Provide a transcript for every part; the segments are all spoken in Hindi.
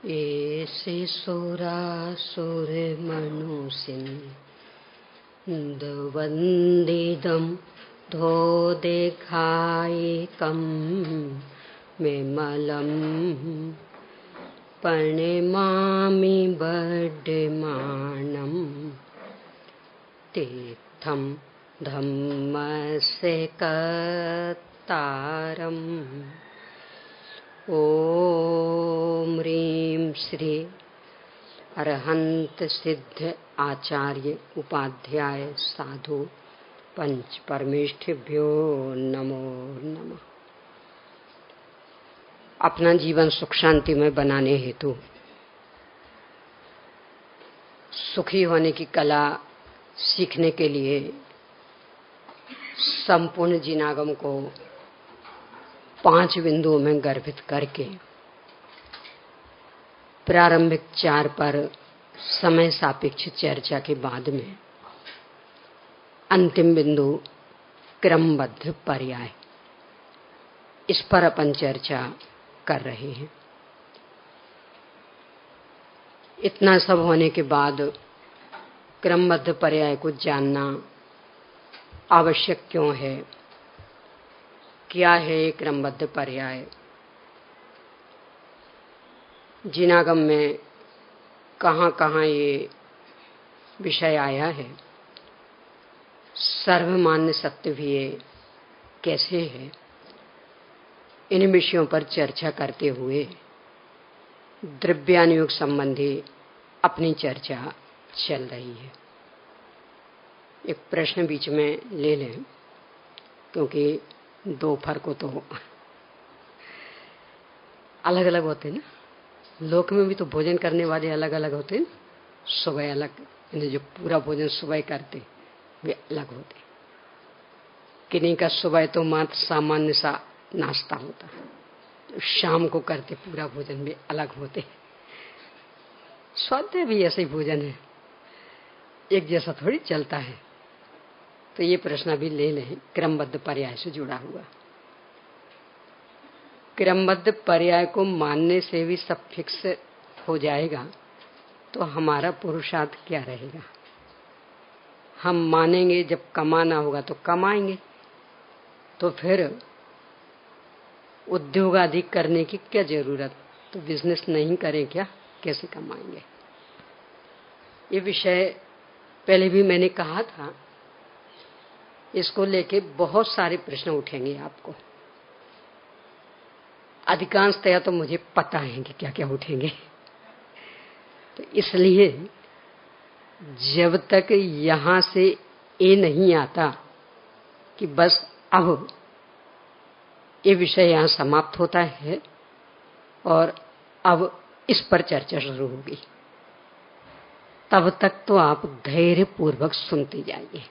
ऐसे सुरासुर मनुसिन्दवन्दितं धो देखायिकं विमलं प्रणमामि वर्धमानं तीर्थं धम्मस्य कर्तारम्। ओम ह्रीं श्री अरहंत सिद्ध आचार्य उपाध्याय साधु पंच परमेष्ठिभ्यो नमो नमः। अपना जीवन सुख शांति में बनाने हेतु सुखी होने की कला सीखने के लिए संपूर्ण जिनागम को 5 बिंदुओं में गर्भित करके प्रारंभिक 4 पर समय सापेक्ष चर्चा के बाद में अंतिम बिंदु क्रमबद्ध पर्याय, इस पर अपन चर्चा कर रहे हैं। इतना सब होने के बाद क्रमबद्ध पर्याय को जानना आवश्यक क्यों है? क्या है क्रमबद्ध पर्याय? जिनागम में कहाँ कहाँ ये विषय आया है? सर्वमान्य सत्य भी ये कैसे है? इन विषयों पर चर्चा करते हुए द्रव्यानुयोग संबंधी अपनी चर्चा चल रही है। एक प्रश्न बीच में ले लें, क्योंकि दो फर्क तो अलग अलग होते हैं ना। लोक में भी तो भोजन करने वाले अलग अलग होते हैं। सुबह अलग, जो पूरा भोजन सुबह करते वे अलग होते। किन्हीं का सुबह तो मात्र सामान्य सा नाश्ता होता, शाम को करते पूरा भोजन भी अलग होते। स्वाध्याय भी ऐसे ही भोजन है, एक जैसा थोड़ी चलता है। तो ये प्रश्न भी ले लें, क्रमबद्ध पर्याय से जुड़ा हुआ। क्रमबद्ध पर्याय को मानने से भी सब फिक्स हो जाएगा तो हमारा पुरुषार्थ क्या रहेगा? हम मानेंगे जब कमाना होगा तो कमाएंगे, तो फिर उद्योग आदि करने की क्या जरूरत? तो बिजनेस नहीं करें क्या? कैसे कमाएंगे? ये विषय पहले भी मैंने कहा था। इसको लेके बहुत सारे प्रश्न उठेंगे आपको। अधिकांशतया तो मुझे पता है कि क्या क्या उठेंगे। तो इसलिए जब तक यहां से ये नहीं आता कि बस अब ये विषय यहां समाप्त होता है और अब इस पर चर्चा शुरू होगी, तब तक तो आप धैर्य पूर्वक सुनते जाइए।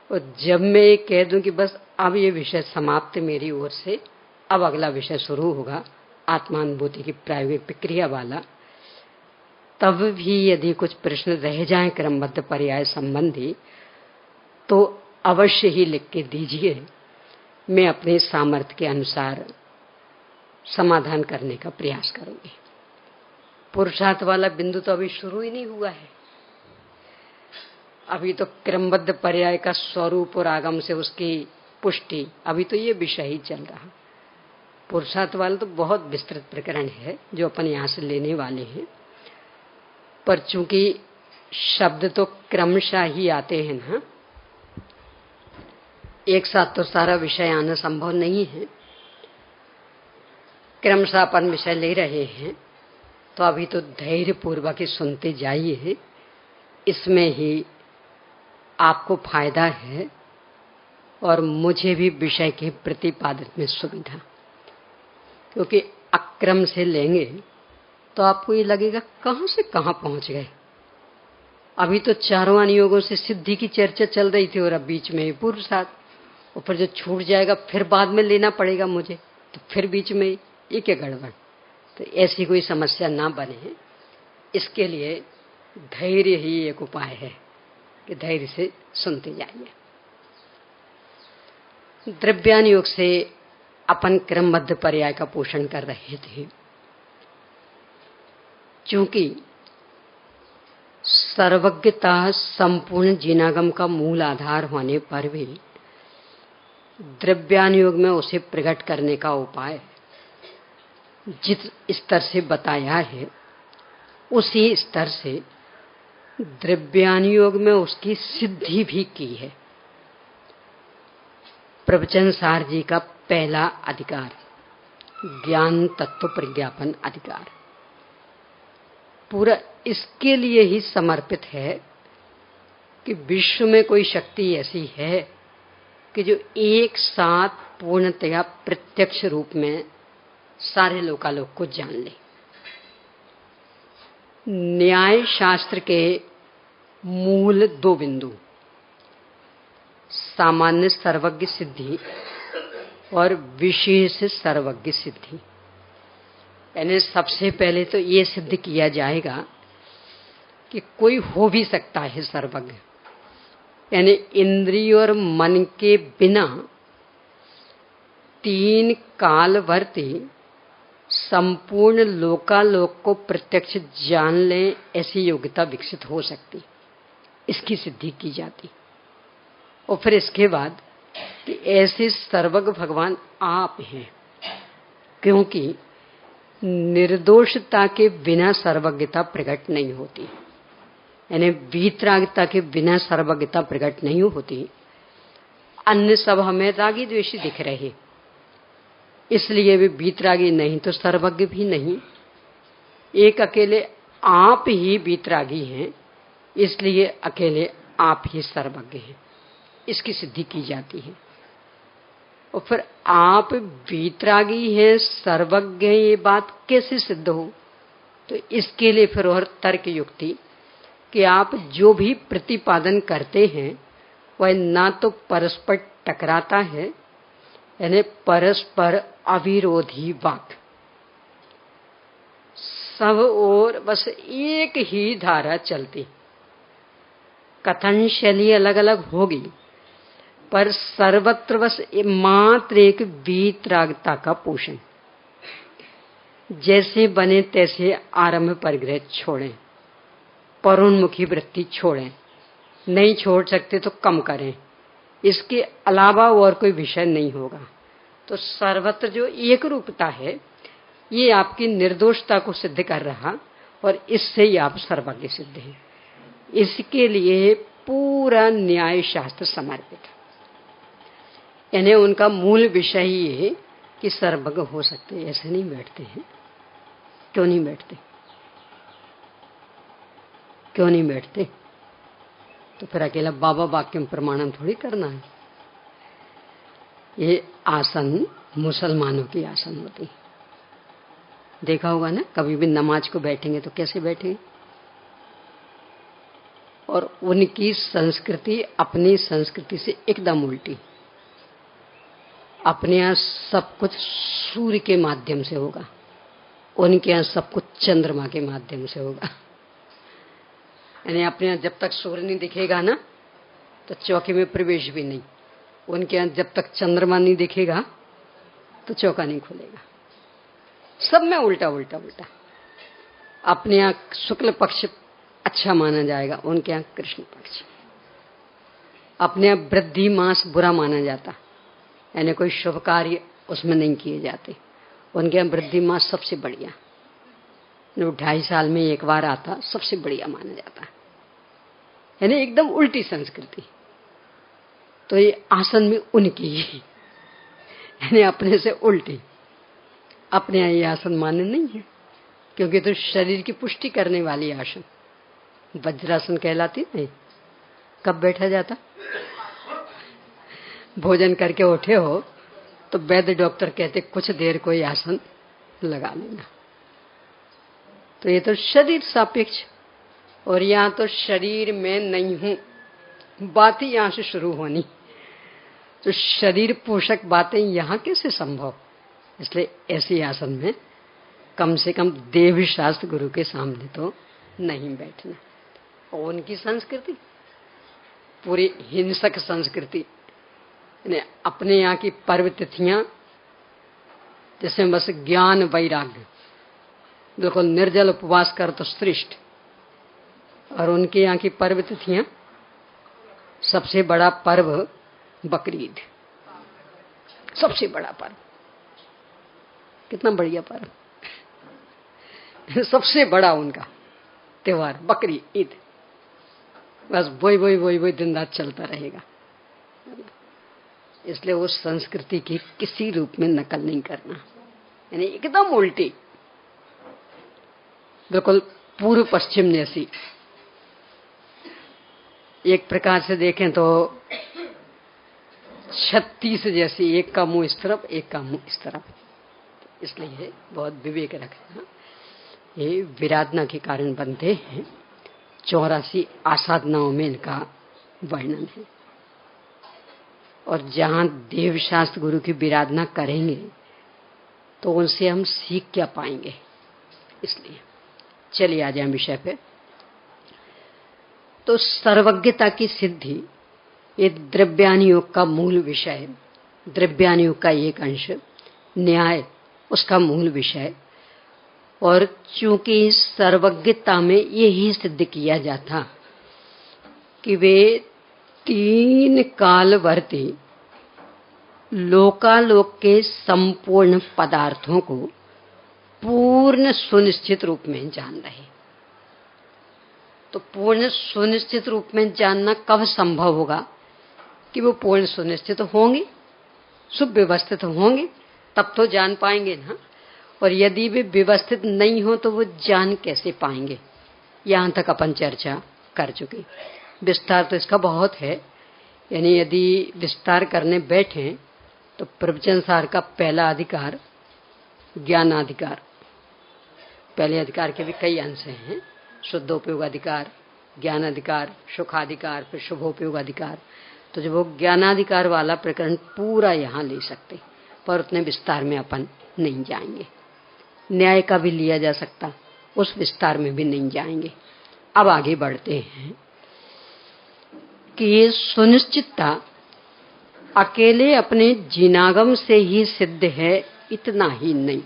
और जब मैं ये कह दूं कि बस अब ये विषय समाप्त मेरी ओर से, अब अगला विषय शुरू होगा आत्मानुभूति की प्रायोगिक प्रक्रिया वाला, तब भी यदि कुछ प्रश्न रह जाएं क्रमबद्ध पर्याय संबंधी तो अवश्य ही लिख के दीजिए। मैं अपने सामर्थ्य के अनुसार समाधान करने का प्रयास करूंगी। पुरुषार्थ वाला बिंदु तो अभी शुरू ही नहीं हुआ है। अभी तो क्रमबद्ध पर्याय का स्वरूप और आगम से उसकी पुष्टि, अभी तो ये विषय ही चल रहा। पुरुषार्थ वाला तो बहुत विस्तृत प्रकरण है जो अपन यहां से लेने वाले हैं, पर चूंकि शब्द तो क्रमशः ही आते हैं ना, एक साथ तो सारा विषय आना संभव नहीं है। क्रमशः अपन विषय ले रहे हैं, तो अभी तो धैर्य पूर्वक ही सुनते जाइए। इसमें ही आपको फायदा है और मुझे भी विषय के प्रतिपादन में सुविधा, क्योंकि अक्रम से लेंगे तो आपको ये लगेगा कहां से कहां पहुंच गए। अभी तो चारों अनुयोगों से सिद्धि की चर्चा चल रही थी और अब बीच में पुरुषार्थ, और फिर जो छूट जाएगा फिर बाद में लेना पड़ेगा मुझे, तो फिर बीच में ये क्या गड़बड़? तो ऐसी कोई समस्या ना बने, इसके लिए धैर्य ही एक उपाय है कि धैर्य से सुनते जाइए। द्रव्यानुयोग से अपन क्रमबद्ध पर्याय का पोषण कर रहे थे। चूंकि सर्वज्ञता संपूर्ण जीनागम का मूल आधार होने पर भी द्रव्यानुयोग में उसे प्रकट करने का उपाय जिस स्तर से बताया है उसी स्तर से द्रव्यानुयोग में उसकी सिद्धि भी की है। प्रवचन सार जी का पहला अधिकार ज्ञान तत्व प्रज्ञापन अधिकार पूरा इसके लिए ही समर्पित है कि विश्व में कोई शक्ति ऐसी है कि जो एक साथ पूर्णतया प्रत्यक्ष रूप में सारे लोकालोक को जान ले। न्याय शास्त्र के मूल दो बिंदु सामान्य सर्वज्ञ सिद्धि और विशेष सर्वज्ञ सिद्धि, यानी सबसे पहले तो ये सिद्ध किया जाएगा कि कोई हो भी सकता है सर्वज्ञ, यानी इंद्रिय और मन के बिना तीन कालवर्ती संपूर्ण लोकालोक को प्रत्यक्ष जान ले ऐसी योग्यता विकसित हो सकती, इसकी सिद्धि की जाती। और फिर इसके बाद कि ऐसे सर्वज्ञ भगवान आप हैं, क्योंकि निर्दोषता के बिना सर्वज्ञता प्रकट नहीं होती, यानी वीतरागता के बिना सर्वज्ञता प्रकट नहीं होती। अन्य सब हमें रागी द्वेषी दिख रहे, इसलिए वे वीतरागी नहीं तो सर्वज्ञ भी नहीं। एक अकेले आप ही वीतरागी हैं, इसलिए अकेले आप ही सर्वज्ञ हैं, इसकी सिद्धि की जाती है। और फिर आप वीतरागी हैं सर्वज्ञ हैं, ये बात कैसे सिद्ध हो? तो इसके लिए फिर और तर्क युक्ति कि आप जो भी प्रतिपादन करते हैं वह ना तो परस्पर टकराता है, यानी परस्पर अविरोधी वाक्य, सब और बस एक ही धारा चलती। कथन शैली अलग अलग होगी पर सर्वत्र बस मात्र एक वीतरागता का पोषण। जैसे बने तैसे आरंभ परिग्रह छोड़ें, परोन्मुखी वृत्ति छोड़ें, नहीं छोड़ सकते तो कम करें, इसके अलावा और कोई विषय नहीं होगा। तो सर्वत्र जो एक रूपता है ये आपकी निर्दोषता को सिद्ध कर रहा और इससे ही आप सर्वज्ञ सिद्ध हैं। इसके लिए पूरा न्याय शास्त्र समर्पित, यानी उनका मूल विषय ये है कि सर्वज्ञ हो सकते हैं। ऐसे नहीं बैठते हैं। क्यों नहीं बैठते? क्यों नहीं बैठते? तो फिर अकेला बाबा वाक्यम प्रमाणम थोड़ी करना है। ये आसन मुसलमानों की आसन होती, देखा होगा ना, कभी भी नमाज को बैठेंगे तो कैसे बैठेंगे। और उनकी संस्कृति अपनी संस्कृति से एकदम उल्टी। अपने यहाँ सब कुछ सूर्य के माध्यम से होगा, उनके यहाँ सब कुछ चंद्रमा के माध्यम से होगा। यानी अपने यहाँ जब तक सूर्य नहीं दिखेगा ना तो चौके में प्रवेश भी नहीं, उनके यहाँ जब तक चंद्रमा नहीं दिखेगा तो चौका नहीं खुलेगा। सब में उल्टा उल्टा उल्टा। अपने यहाँ शुक्ल पक्ष अच्छा माना जाएगा, उनके यहाँ कृष्ण पक्ष। अपने यहाँ वृद्धि मास बुरा माना जाता, यानी कोई शुभ कार्य उसमें नहीं किए जाते, उनके यहाँ वृद्धि मास सबसे बढ़िया, जो 2.5 साल में एक बार आता सबसे बढ़िया माना जाता है। यानी एकदम उल्टी संस्कृति। तो ये आसन में उनकी यानी अपने से उल्टी। अपने यहाँ ये आसन मान्य नहीं है, क्योंकि तो शरीर की पुष्टि करने वाली आसन वज्रासन कहलाती नहीं। कब बैठा जाता? भोजन करके उठे हो तो वैद्य डॉक्टर कहते कुछ देर कोई आसन लगा लेना। तो ये तो शरीर सापेक्ष, और यहाँ तो शरीर में नहीं हूं, बात ही यहाँ से शुरू होनी। तो शरीर पोषक बातें यहाँ कैसे संभव? इसलिए ऐसी आसन में कम से कम देव शास्त्र गुरु के सामने तो नहीं बैठना। और उनकी संस्कृति पूरी हिंसक संस्कृति, अपने यहाँ की पर्व तिथियां जैसे बस ज्ञान वैराग्य, बिल्कुल निर्जल उपवास कर तो श्रेष्ठ। और उनके यहाँ की पर्व तिथियां, सबसे बड़ा पर्व बकरीद, सबसे बड़ा पर्व। कितना बढ़िया पर्व, सबसे बड़ा उनका त्योहार बकरी ईद। बस वही दिन रात चलता रहेगा। इसलिए उस संस्कृति की किसी रूप में नकल नहीं करना, यानी एकदम उल्टी, बिल्कुल पूर्व पश्चिम जैसी। एक प्रकार से देखें तो 36 जैसी, एक का मुंह इस तरफ एक का मुंह इस तरफ। इसलिए बहुत विवेक रखना। ये विराधना के कारण बनते हैं। 84 आसाधनाओं में इनका वर्णन है। और जहां देवशास्त्र गुरु की विराधना करेंगे तो उनसे हम सीख क्या पाएंगे। इसलिए चलिए आ जाए विषय पे। तो सर्वज्ञता की सिद्धि ये द्रव्यान योग का मूल विषय है। द्रव्यान योग का एक अंश, न्याय उसका मूल विषय। और चूंकि सर्वज्ञता में यही सिद्ध किया जाता कि वे 3 कालवर्ती लोकालोक के संपूर्ण पदार्थों को पूर्ण सुनिश्चित रूप में जान रहे। तो पूर्ण सुनिश्चित रूप में जानना कब संभव होगा कि वो पूर्ण सुनिश्चित होंगे, सुव्यवस्थित होंगे, तब तो जान पाएंगे ना। और यदि वे व्यवस्थित नहीं हो तो वो जान कैसे पाएंगे। यहां तक अपन चर्चा कर चुके। विस्तार तो इसका बहुत है, यानी यदि विस्तार करने बैठे तो प्रवचन सार का पहला अधिकार ज्ञानाधिकार, पहले अधिकार के भी कई अंश हैं। शुद्धोपयोग अधिकार, ज्ञानाधिकार, सुखाधिकार, फिर शुभोपयोग अधिकार। तो जब वो ज्ञानाधिकार वाला प्रकरण पूरा यहाँ ले सकते, पर उतने विस्तार में अपन नहीं जाएंगे। न्याय का भी लिया जा सकता, उस विस्तार में भी नहीं जाएंगे। अब आगे बढ़ते हैं कि ये सुनिश्चितता अकेले अपने जिनागम से ही सिद्ध है, इतना ही नहीं।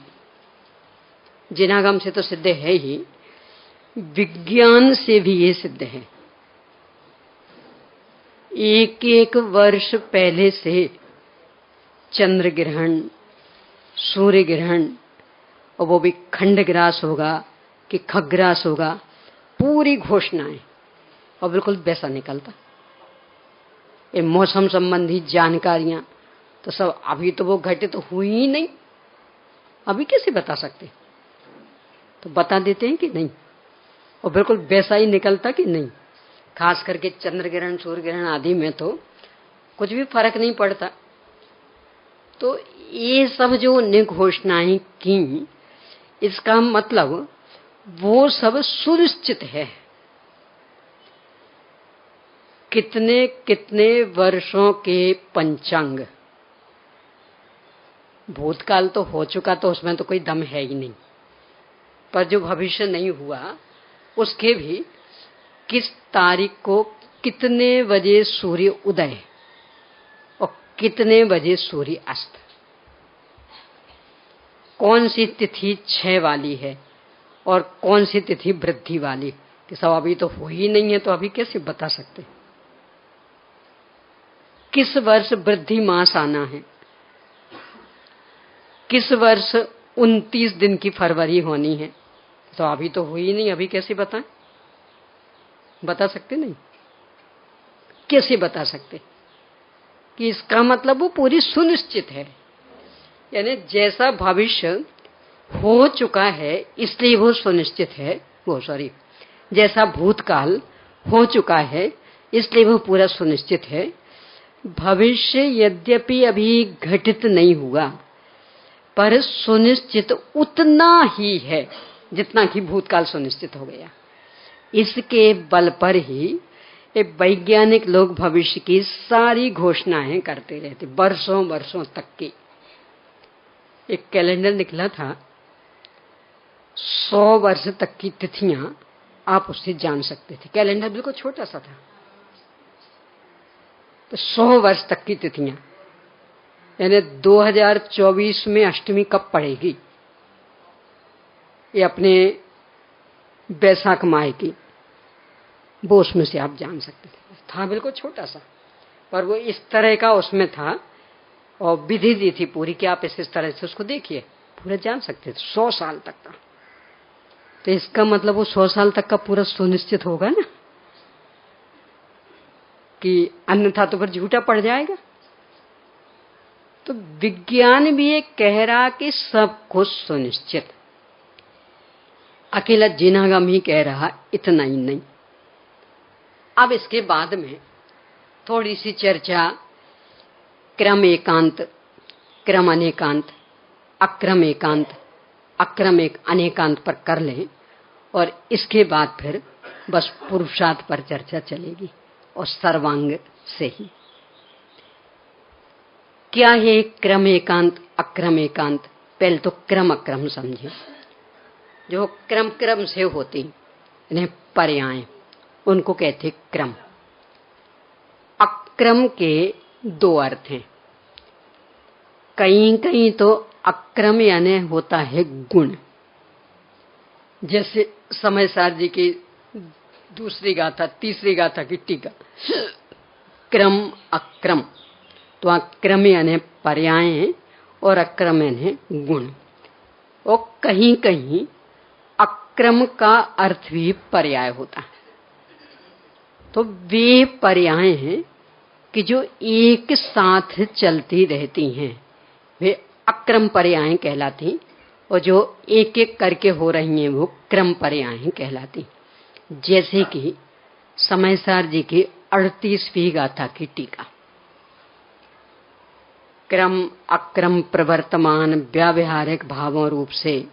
जिनागम से तो सिद्ध है ही, विज्ञान से भी ये सिद्ध है। एक वर्ष पहले से चंद्र ग्रहण, सूर्य ग्रहण, और वो भी खंडग्रास होगा कि खग्रास होगा, पूरी घोषणाएं, और बिल्कुल वैसा निकलता। ये मौसम संबंधी जानकारियां तो सब अभी तो वो घटित तो हुई ही नहीं, अभी कैसे बता सकते। तो बता देते हैं कि नहीं, और बिल्कुल वैसा ही निकलता कि नहीं। खास करके चंद्र ग्रहण, सूर्य ग्रहण आदि में तो कुछ भी फर्क नहीं पड़ता। तो ये सब जो उन्हें घोषणाएं की, इसका मतलब वो सब सुनिश्चित है। कितने कितने वर्षों के पंचांग, भूतकाल तो हो चुका तो उसमें तो कोई दम है ही नहीं, पर जो भविष्य नहीं हुआ उसके भी किस तारीख को कितने बजे सूर्य उदय और कितने बजे सूर्य अस्त, कौन सी तिथि क्षय वाली है और कौन सी तिथि वृद्धि वाली, कि सब अभी तो हो ही नहीं है, तो अभी कैसे बता सकते। किस वर्ष वृद्धि मास आना है, किस वर्ष 29 दिन की फरवरी होनी है, तो अभी तो हुई नहीं, अभी कैसे बताएं। बता सकते नहीं, कैसे बता सकते कि इसका मतलब वो पूरी सुनिश्चित है। यानी जैसा भविष्य हो चुका है इसलिए वो सुनिश्चित है, वो सॉरी, जैसा भूतकाल हो चुका है इसलिए वो पूरा सुनिश्चित है। भविष्य यद्यपि अभी घटित नहीं हुआ, पर सुनिश्चित उतना ही है जितना कि भूतकाल सुनिश्चित हो गया। इसके बल पर ही वैज्ञानिक लोग भविष्य की सारी घोषणाएं करते रहते, वर्षों वर्षों तक की। एक कैलेंडर निकला था, 100 वर्ष तक की तिथियां आप उससे जान सकते थे। कैलेंडर बिल्कुल छोटा सा था, तो 100 वर्ष तक की तिथियां, यानी 2024 में अष्टमी कब पड़ेगी, ये अपने बैसाख माह की, वो उसमें से आप जान सकते थे। था बिल्कुल छोटा सा, पर वो इस तरह का उसमें था और विधि दी थी पूरी कि आप इस तरह से उसको देखिए, पूरा जान सकते थे 100 साल तक का। तो इसका मतलब वो 100 साल तक का पूरा सुनिश्चित होगा ना, कि अन्यथा तो फिर झूठा पड़ जाएगा। तो विज्ञान भी ये कह रहा कि सब कुछ सुनिश्चित, अकेला जिनागम ही कह रहा इतना ही नहीं। अब इसके बाद में थोड़ी सी चर्चा क्रम एकांत, क्रम अनेकांत, अक्रम एकांत, अक्रम एक अनेकांत पर कर लें, और इसके बाद फिर बस पुरुषार्थ पर चर्चा चलेगी, और सर्वांग से ही। क्या है क्रम एकांत, अक्रम एकांत? पहले तो क्रम अक्रम समझे। जो क्रम क्रम से होती इन्हें पर्याय, उनको कहते क्रम। अक्रम के 2 अर्थ हैं। कहीं कहीं तो अक्रम यानी होता है गुण, जैसे समय सार जी की दूसरी गाथा, तीसरी गाथा की टीका, क्रम अक्रम। तो अक्रम यानी पर्याय है और अक्रम यानी गुण। और कहीं कहीं अक्रम का अर्थ भी पर्याय होता है। तो वे पर्याय हैं कि जो एक साथ चलती रहती हैं, वे अक्रम पर्याय कहलाती, और जो एक एक करके हो रही हैं वो क्रम पर्याय कहलाती। जैसे कि समयसार जी की 38वीं गाथा की टीका, क्रम अक्रम प्रवर्तमान व्यावहारिक भावों रूप से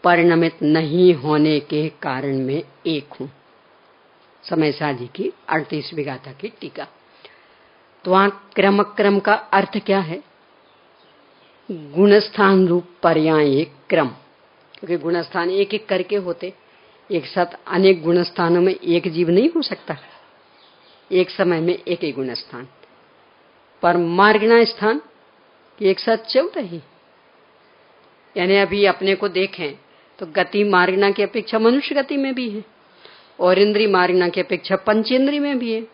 परिणमित नहीं होने के कारण में एक हूं। समयसार जी की 38वीं गाथा की टीका। तो वहां क्रम अक्रम का अर्थ क्या है? गुणस्थान रूप पर्याय क्रम, क्योंकि गुणस्थान एक एक करके होते, एक साथ अनेक गुणस्थानों में एक जीव नहीं हो सकता, एक समय में एक ही गुणस्थान। पर मार्गना स्थान एक साथ 14 ही, यानी अभी अपने को देखें तो गति मार्गना की अपेक्षा मनुष्य गति में भी है, और इंद्री मार्गना की अपेक्षा पंचेंद्री में भी है,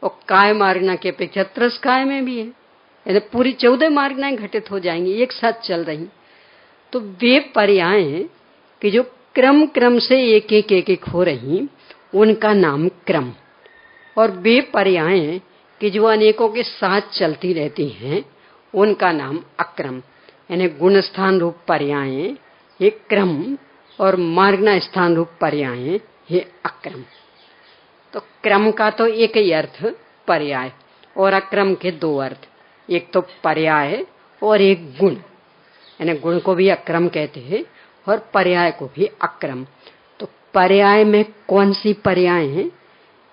और काय मार्गना की अपेक्षा त्रसकाय में भी है। यानी पूरी 14 मार्गनाएं घटित हो जाएंगी, एक साथ चल रही। तो वे पर्याय हैं कि जो क्रम क्रम से एक एक हो रही, उनका नाम क्रम। और वे पर्याय हैं कि जो अनेकों के साथ चलती रहती हैं, उनका नाम अक्रम। यानी गुणस्थान रूप पर्याय ये क्रम, और मार्गना स्थान रूप पर्याय ये अक्रम। तो क्रम का तो एक ही अर्थ पर्याय, और अक्रम के 2 अर्थ, एक तो पर्याय और एक गुण। यानी गुण को भी अक्रम कहते हैं और पर्याय को भी अक्रम। तो पर्याय में कौन सी पर्याय हैं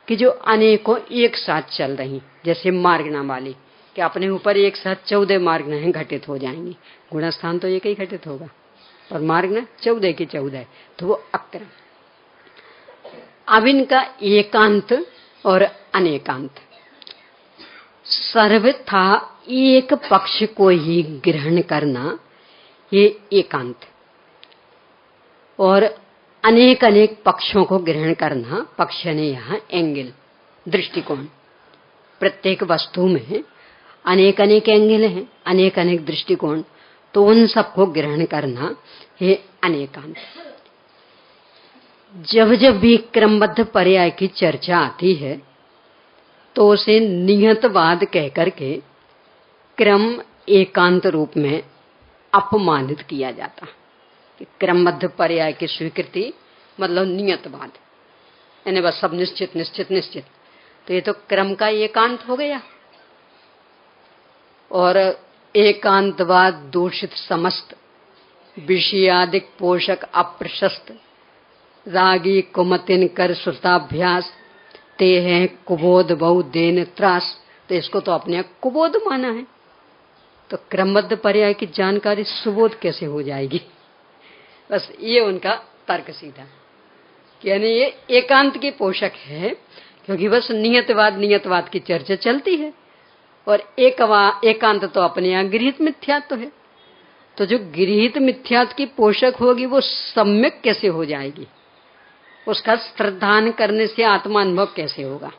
कि जो अनेकों एक साथ चल रही, जैसे मार्गना वाली, कि अपने ऊपर एक साथ 14 मार्गनाएं घटित हो जाएंगी। गुणस्थान तो एक ही घटित होगा, और मार्गना 14 की 14, तो वो अक्रम। अब इनका एकांत और अनेकांत। सर्वथा एक पक्ष को ही ग्रहण करना ये एकांत, और अनेक अनेक पक्षों को ग्रहण करना, पक्ष ने यहाँ एंगल, दृष्टिकोण। प्रत्येक वस्तु में अनेक अनेक एंगल हैं, अनेक अनेक दृष्टिकोण, तो उन सबको ग्रहण करना ये अनेकांत। जब जब भी क्रमबद्ध पर्याय की चर्चा आती है तो उसे नियतवाद कहकर के क्रम एकांत रूप में अपमानित किया जाता। क्रमबद्ध पर्याय की स्वीकृति मतलब नियतवाद, यानी बस सब निश्चित निश्चित निश्चित। तो ये तो क्रम का एकांत हो गया, और एकांतवाद दूषित समस्त, विषयादिक पोषक अप्रशस्त, रागी कुमतिन कर सुताभ्यास, ते हैं कुबोध बहु देन त्रास। तो इसको तो अपने कुबोध माना है, तो क्रमबद्ध पर्याय की जानकारी सुबोध कैसे हो जाएगी? बस ये उनका तर्क सीधा, यानी ये एकांत के पोषक है, क्योंकि बस नियतवाद की चर्चा चलती है, और एकांत तो अपने यहाँ गृहीत मिथ्यात्व है। तो जो गृहीत मिथ्यात्व की पोषक होगी वो सम्यक कैसे हो जाएगी? उसका श्रद्धान करने से आत्मा अनुभव कैसे होगा?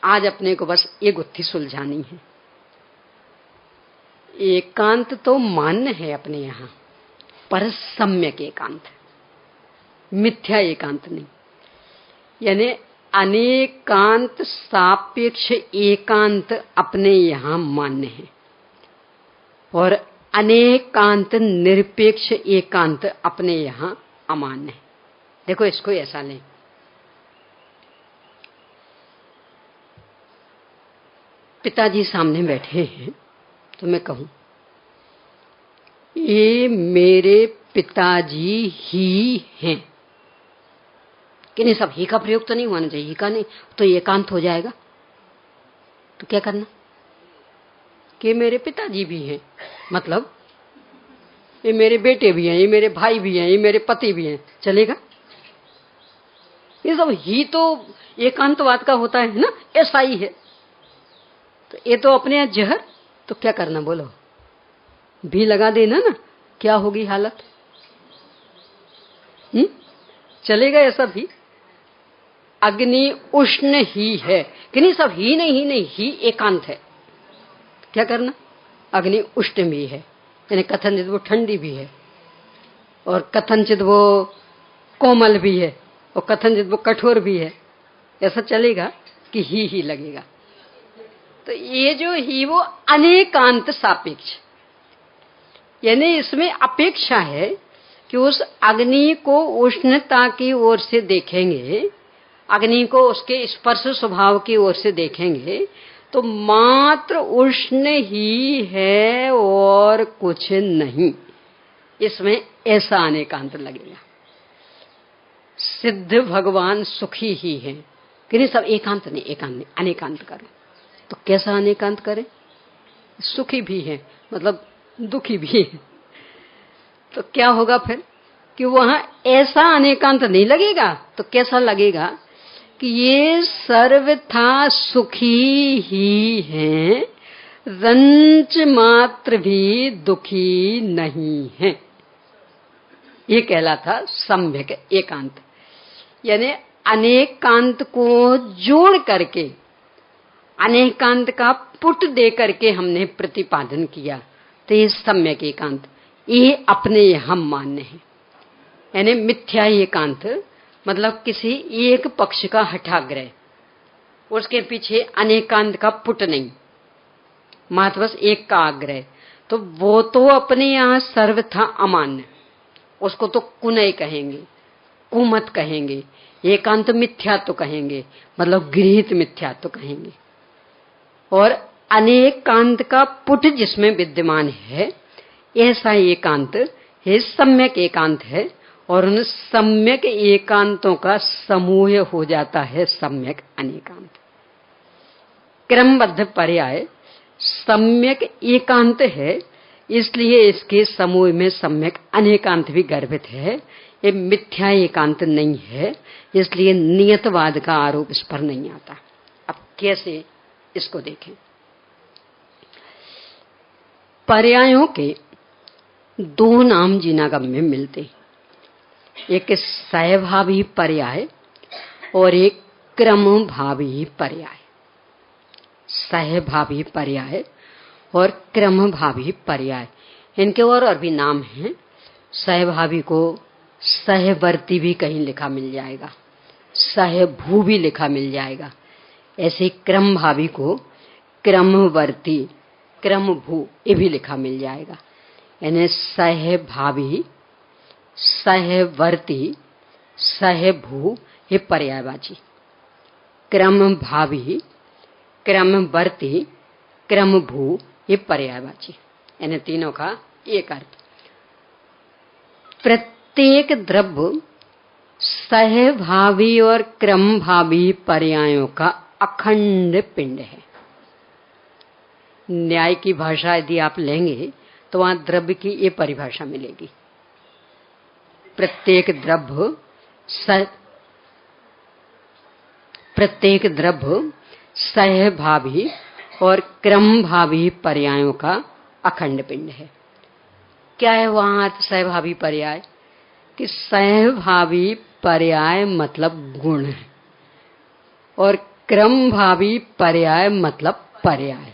आज अपने को बस ये गुत्थी सुलझानी है। एकांत तो मान्य है अपने यहाँ, पर सम्यक एकांत, मिथ्या एकांत नहीं। यानी अनेकांत सापेक्ष एकांत अपने यहाँ मान्य है और अनेकांत निरपेक्ष एकांत अपने यहाँ अमान्य है। देखो इसको ऐसा लें, पिताजी सामने बैठे हैं तो मैं कहूं ये मेरे पिताजी ही हैं, कि नहीं? सब ही का प्रयोग तो नहीं होना चाहिए, ही का नहीं तो एकांत हो जाएगा। तो क्या करना कि मेरे पिताजी भी हैं, मतलब ये मेरे बेटे भी हैं, ये मेरे भाई भी हैं, ये मेरे पति भी हैं, चलेगा? ये सब ही तो एकांतवाद का होता है ना, ऐसा ही है। तो ये तो अपने यहाँ जहर, तो क्या करना बोलो? भी लगा देना ना, क्या होगी हालत? चलेगा ऐसा भी? अग्नि उष्ण ही है कि नहीं? सब ही नहीं, ही एकांत है। क्या करना? अग्नि उष्ण भी है, यानी कथनचित वो ठंडी भी है, और कथनचित वो कोमल भी है, और कथनचित वो कठोर भी है। ऐसा चलेगा कि ही लगेगा? तो ये जो ही वो अनेकांत सापेक्ष, यानी इसमें अपेक्षा है कि उस अग्नि को उष्णता की ओर से देखेंगे, अग्नि को उसके स्पर्श स्वभाव की ओर से देखेंगे तो मात्र उष्ण ही है और कुछ नहीं। इसमें ऐसा अनेकांत लगेगा। सिद्ध भगवान सुखी ही है कि नहीं? सब एकांत नहीं, एकांत नहीं, अनेकांत करो। तो कैसा अनेकांत करें? सुखी भी है मतलब दुखी भी है। तो क्या होगा फिर कि वहां ऐसा अनेकांत नहीं लगेगा, तो कैसा लगेगा कि ये सर्वथा सुखी ही हैं, रंच मात्र भी दुखी नहीं है। ये कहलाता सम्यक एकांत। यानी अनेकांत को जोड़ करके, अनेकांत का पुट दे करके हमने प्रतिपादन किया, तो ये सम्यक एकांत, ये अपने यहाँ मान्य है। यानी मिथ्या एकांत मतलब किसी एक पक्ष का हठाग्रह, उसके पीछे अनेकांत का पुट नहीं, मात्र बस एक का आग्रह, तो वो तो अपने यहाँ सर्वथा अमान्य, उसको तो कुनय कहेंगे, कुमत कहेंगे, एकांत मिथ्या तो कहेंगे, मतलब गृहीत मिथ्या तो कहेंगे। और अनेकांत का पुट जिसमें विद्यमान है, ऐसा एकांत है सम्यक एकांत है, और उन सम्यक एकांतों का समूह हो जाता है सम्यक अनेकांत। क्रमबद्ध पर्याय सम्यक एकांत है, इसलिए इसके समूह में सम्यक अनेकांत भी गर्भित है। ये मिथ्या एकांत नहीं है, इसलिए नियतवाद का आरोप इस पर नहीं आता। अब कैसे इसको देखें? पर्यायों के दो नाम जिनागम में मिलते, एक सहभावी पर्याय और एक क्रमभावी पर्याय। सहभावी पर्याय और क्रमभावी पर्याय, इनके और भी नाम हैं। सहभावी को सहवर्ती भी कहीं लिखा मिल जाएगा, सहभू भी लिखा मिल जाएगा। ऐसे क्रमभावी को क्रमवर्ती, क्रमभू ये भी लिखा मिल जाएगा। यानी सहभावी, सहवर्ती, सहभू ये पर्यायवाची, क्रमभावी, क्रमवर्ती, क्रमभू ये पर्यायवाची, यानी तीनों का एक अर्थ। प्रत्येक द्रव्य सहभावी और क्रमभावी पर्यायों का अखंड पिंड है। न्याय की भाषा यदि आप लेंगे तो वहां द्रव्य की ये परिभाषा मिलेगी। प्रत्येक द्रव्य सहभावी और क्रमभावी पर्यायों का अखंड पिंड है। क्या है वहां अर्थ सहभावी पर्याय? कि सहभावी पर्याय मतलब गुण है और क्रम भावी पर्याय मतलब पर्याय।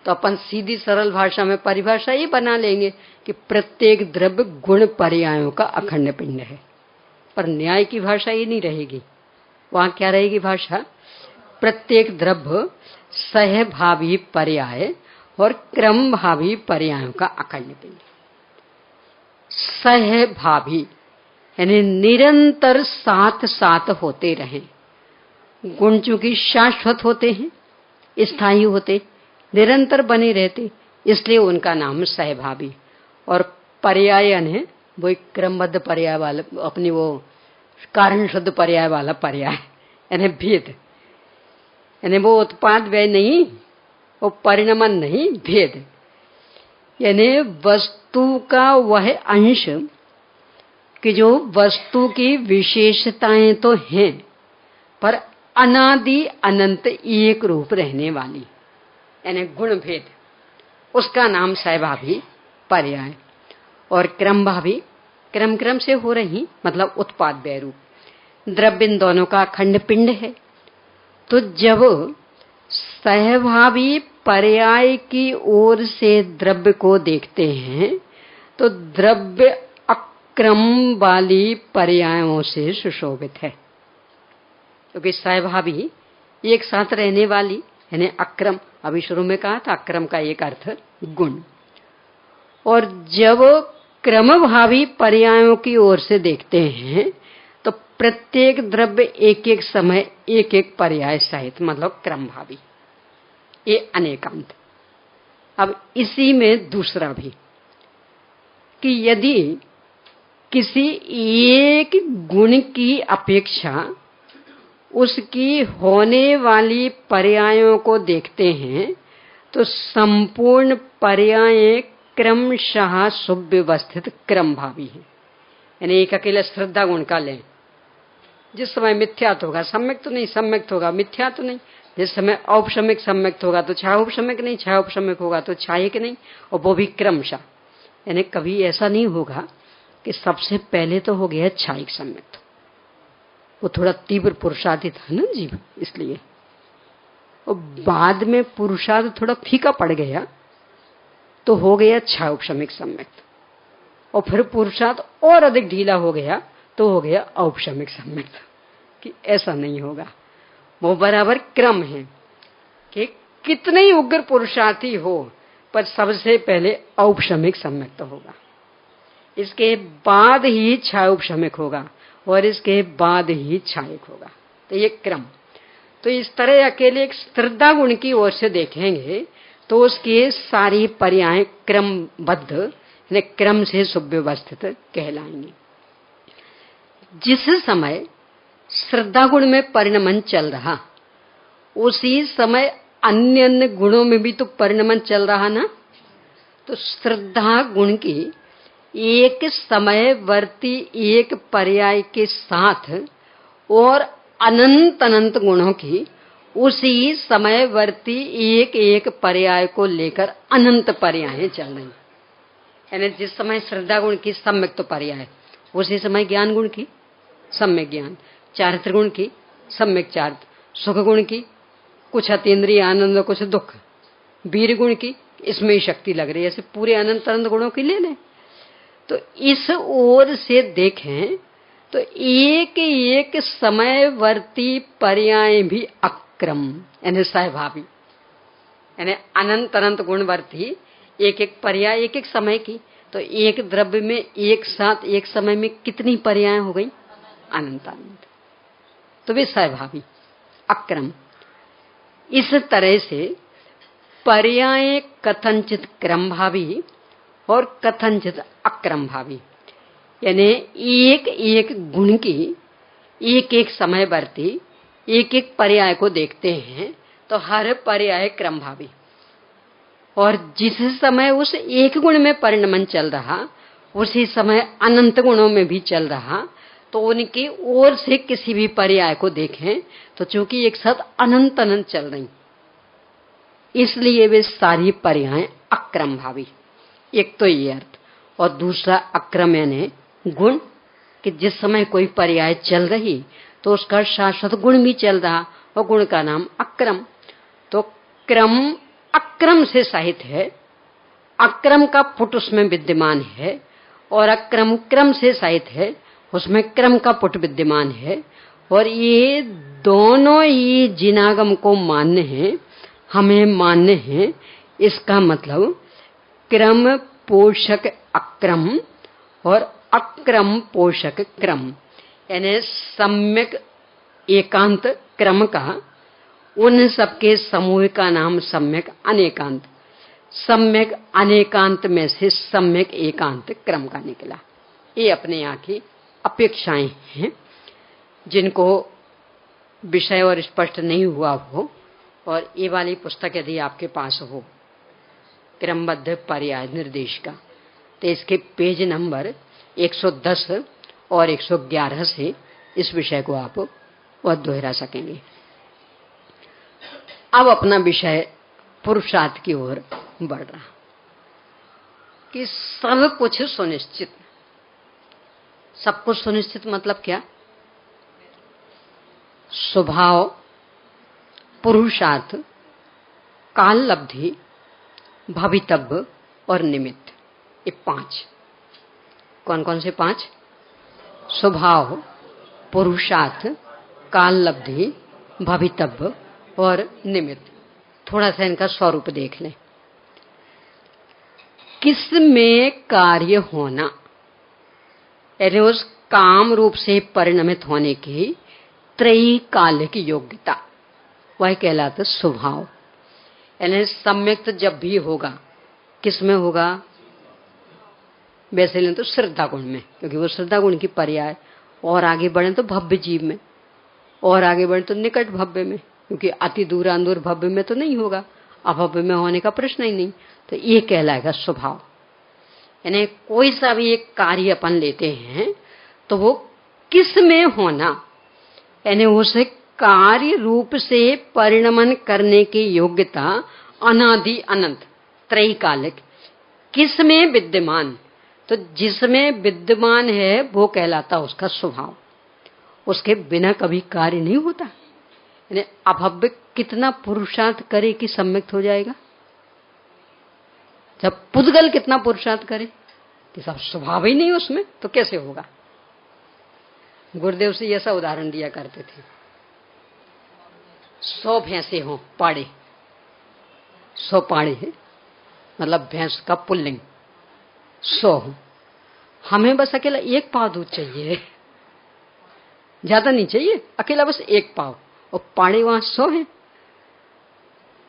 तो अपन सीधी सरल भाषा में परिभाषा ये बना लेंगे कि प्रत्येक द्रव्य गुण पर्यायों का अखंड पिंड है। पर न्याय की भाषा ये नहीं रहेगी। वहां क्या रहेगी भाषा? प्रत्येक द्रव्य सहभावी पर्याय और क्रम भावी पर्यायों का अखंड पिंड। सहभावी यानी निरंतर साथ साथ होते रहें। गुण चूंकि शाश्वत होते हैं, स्थायी होते, निरंतर बने रहते, इसलिए उनका नाम सहभावी। और पर्यायन है वो एक क्रमबद्ध पर्याय वाला, अपनी वो कारण शुद्ध पर्याय वाला पर्याय, यानी भेद, यानी वो उत्पाद व्यय नहीं, वो परिणमन नहीं, भेद। यानी वस्तु का वह अंश कि जो वस्तु की विशेषताएं तो हैं पर अनादि अनंत एक रूप रहने वाली, यानी गुण भेद, उसका नाम सहभावी पर्याय। और क्रम भावी, क्रम क्रम से हो रही मतलब उत्पाद व्यय रूप द्रव्य, इन दोनों का अखंड पिंड है। तो जब सहभावी पर्याय की ओर से द्रव्य को देखते हैं तो द्रव्य अक्रम वाली पर्यायों से सुशोभित है, क्योंकि सहभावी एक साथ रहने वाली यानी अक्रम, अभी शुरू में कहा था अक्रम का एक अर्थ गुण। और जब क्रमभावी पर्यायों की ओर से देखते हैं तो प्रत्येक द्रव्य एक एक समय एक एक पर्याय सहित मतलब क्रमभावी, ये अनेकांत। अब इसी में दूसरा भी कि यदि किसी एक गुण की अपेक्षा उसकी होने वाली पर्यायों को देखते हैं तो संपूर्ण पर्याय क्रमशः सुव्यवस्थित क्रमभावी है। यानी एक अकेला श्रद्धा गुण का लें, जिस समय मिथ्यात्व होगा, सम्यक तो नहीं, सम्यक होगा मिथ्या तो नहीं, जिस समय औपशमिक सम्यक होगा तो छायोपशमिक नहीं, छायोपशमिक होगा तो छायिक नहीं, और वो भी क्रमशः। यानी कभी ऐसा नहीं होगा कि सबसे पहले तो हो गया छायिक सम्यक, वो थोड़ा तीव्र पुरुषार्थी था ना जीव, इसलिए, और बाद में पुरुषार्थ थोड़ा फीका पड़ गया तो हो गया छायोपशमिक सम्यक, और फिर पुरुषार्थ और अधिक ढीला हो गया तो हो गया औपशमिक सम्यक। कि ऐसा नहीं होगा, वो बराबर क्रम है कि कितने ही उग्र पुरुषार्थी हो पर सबसे पहले औपशमिक सम्यक तो होगा, इसके बाद ही छायोपशमिक होगा और इसके बाद ही छायक होगा। तो ये क्रम। तो इस तरह अकेले एक श्रद्धा गुण की ओर से देखेंगे तो उसके सारी पर्याय क्रमबद्ध यानी क्रम से सुव्यवस्थित कहलाएंगे। जिस समय श्रद्धा गुण में परिणमन चल रहा उसी समय अन्य अन्य गुणों में भी तो परिणमन चल रहा ना। तो श्रद्धा गुण की एक समयवर्ती एक पर्याय के साथ और अनंत अनंत गुणों की उसी समयवर्ती एक एक पर्याय को लेकर अनंत पर्याय चल रही। यानी जिस समय श्रद्धा गुण की सम्यक तो पर्याय, उसी समय ज्ञान गुण की सम्यक ज्ञान, चारित्र गुण की सम्यक चारित्र, सुख गुण की कुछ अतीन्द्रिय आनंद कुछ दुख, वीर गुण की इसमें ही शक्ति लग रही है, ऐसे पूरे अनंत अनंत गुणों की ले लें। तो इस ओर से देखें तो एक एक समयवर्ती पर्याय भी अक्रम यानी सहभावी, यानी अनंत अनंत गुणवर्ती एक एक पर्याय एक एक समय की। तो एक द्रव्य में एक साथ एक समय में कितनी पर्याय हो गई? अनंत अनंत। तो वे सहभावी अक्रम। इस तरह से पर्याय कथनचित क्रमभावी और कथनचित अक्रम भावी, यानी एक एक गुण की एक एक समयवर्ती एक एक पर्याय को देखते हैं तो हर पर्याय क्रम भावी, और जिस समय उस एक गुण में परिणमन चल रहा उसी समय अनंत गुणों में भी चल रहा, तो उनकी ओर से किसी भी पर्याय को देखें तो चूंकि एक साथ अनंत अनंत चल रही, इसलिए वे सारी पर्याय अक्रम भावी। एक तो ये अर्थ। और दूसरा अक्रम यानी गुण, कि जिस समय कोई पर्याय चल रही तो उसका शाश्वत गुण भी चल रहा, और गुण का नाम अक्रम। तो क्रम अक्रम से सहित है, अक्रम का पुट उसमें विद्यमान है, और अक्रम क्रम से सहित है, उसमें क्रम का पुट विद्यमान है। और ये दोनों ही जिनागम को मान्य है, हमें मान्य है। इसका मतलब क्रम पोषक अक्रम और अक्रम पोषक क्रम, यानी सम्यक एकांत क्रम का उन सबके समूह का नाम सम्यक अनेकांत, सम्यक अनेकांत में से सम्यक एकांत क्रम का निकला। ये अपने यहाँ की अपेक्षाएं हैं, जिनको विषय और स्पष्ट नहीं हुआ हो, और ये वाली पुस्तक यदि आपके पास हो क्रमबद्ध पर्याय निर्देश का, तो इसके पेज नंबर 110 और 111 से इस विषय को आप वह दोहरा सकेंगे। अब अपना विषय पुरुषार्थ की ओर बढ़ रहा कि सब कुछ सुनिश्चित। सब कुछ सुनिश्चित मतलब क्या? स्वभाव, पुरुषार्थ, काल लब्धि, भवितव्य और निमित्त, ये 5। कौन कौन से 5? स्वभाव, पुरुषार्थ, काल लब्धि, भवितव्य और निमित्त। थोड़ा सा इनका स्वरूप देख लें। किस में कार्य होना, यानी उस काम रूप से परिणमित होने की त्रैकालिक योग्यता, वह कहलाता स्वभाव। यानी सम्यक्त जब भी होगा, किस में होगा? वैसे लें तो श्रद्धा गुण में, क्योंकि वो श्रद्धा गुण की पर्याय। और आगे बढ़े तो भव्य जीव में, और आगे बढ़े तो निकट भव्य में, क्योंकि अति दूरांदूर भव्य में तो नहीं होगा, अभव्य में होने का प्रश्न ही नहीं। तो ये कहलाएगा स्वभाव। यानी कोई सा भी एक कार्य अपन लेते हैं तो वो किस में होना, यानी उसे कार्य रूप से परिणमन करने की योग्यता अनादि अनंत त्रैकालिक किस में विद्यमान, तो जिसमें विद्यमान है वो कहलाता उसका स्वभाव। उसके बिना कभी कार्य नहीं होता। यानी अभव्य कितना पुरुषार्थ करे कि सम्यक्त हो जाएगा? जब पुद्गल कितना पुरुषार्थ करे कि सब स्वभाव ही नहीं उसमें, तो कैसे होगा? गुरुदेव से ऐसा उदाहरण दिया करते थे। 100 भैंसे हों पाड़े, 100 पाड़े है, मतलब भैंस का पुल्लिंग 100 हो, हमें बस अकेला 1 पाव दूध चाहिए, ज्यादा नहीं चाहिए, अकेला बस 1 पाव, और पाड़े वहां 100 है,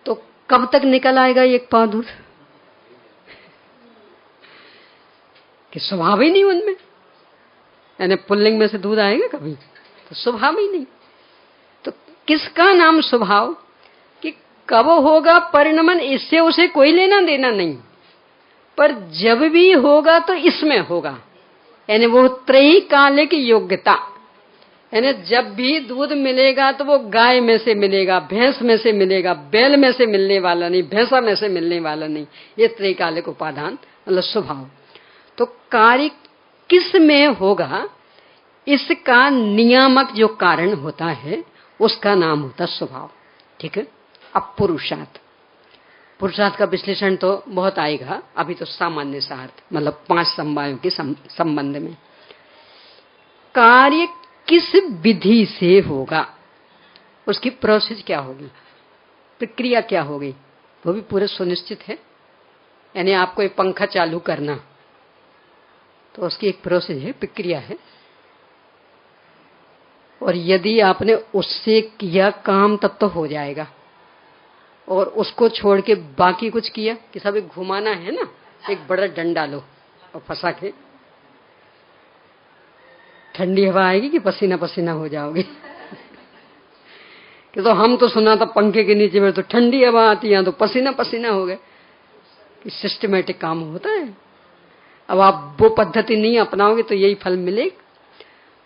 तो कब तक निकल आएगा 1 पाव दूध? कि स्वभाव ही नहीं उनमें, यानी पुल्लिंग में से दूध आएगा कभी? तो स्वभाव ही नहीं। तो किसका नाम स्वभाव? कि कब होगा परिणमन, इससे उसे कोई लेना देना नहीं, पर जब भी होगा तो इसमें होगा। यानी वो त्रैकालिक योग्यता, यानी जब भी दूध मिलेगा तो वो गाय में से मिलेगा, भैंस में से मिलेगा, बैल में से मिलने वाला नहीं, भैंसा में से मिलने वाला नहीं। ये त्रैकालिक उपादान मतलब स्वभाव। तो कार्य किस में होगा, इसका नियामक जो कारण होता है उसका नाम होता स्वभाव। ठीक है। अब पुरुषार्थ, पुरुषार्थ का विश्लेषण तो बहुत आएगा, अभी तो सामान्य सार्थ मतलब 5 समवायों के संबंध में। कार्य किस विधि से होगा, उसकी प्रोसेस क्या होगी, प्रक्रिया क्या होगी, वो भी पूरे सुनिश्चित है। यानी आपको एक पंखा चालू करना तो उसकी एक प्रोसेस है, प्रक्रिया है, और यदि आपने उससे किया काम तब तो हो जाएगा, और उसको छोड़ के बाकी कुछ किया कि सब एक घुमाना है ना, एक बड़ा डंडा लो और फंसा के, ठंडी हवा आएगी कि पसीना पसीना हो जाओगे कि तो हम तो सुना था पंखे के नीचे में तो ठंडी हवा आती है तो पसीना पसीना हो गए। कि सिस्टमेटिक काम होता है। अब आप वो पद्धति नहीं अपनाओगे तो यही फल मिलेगा।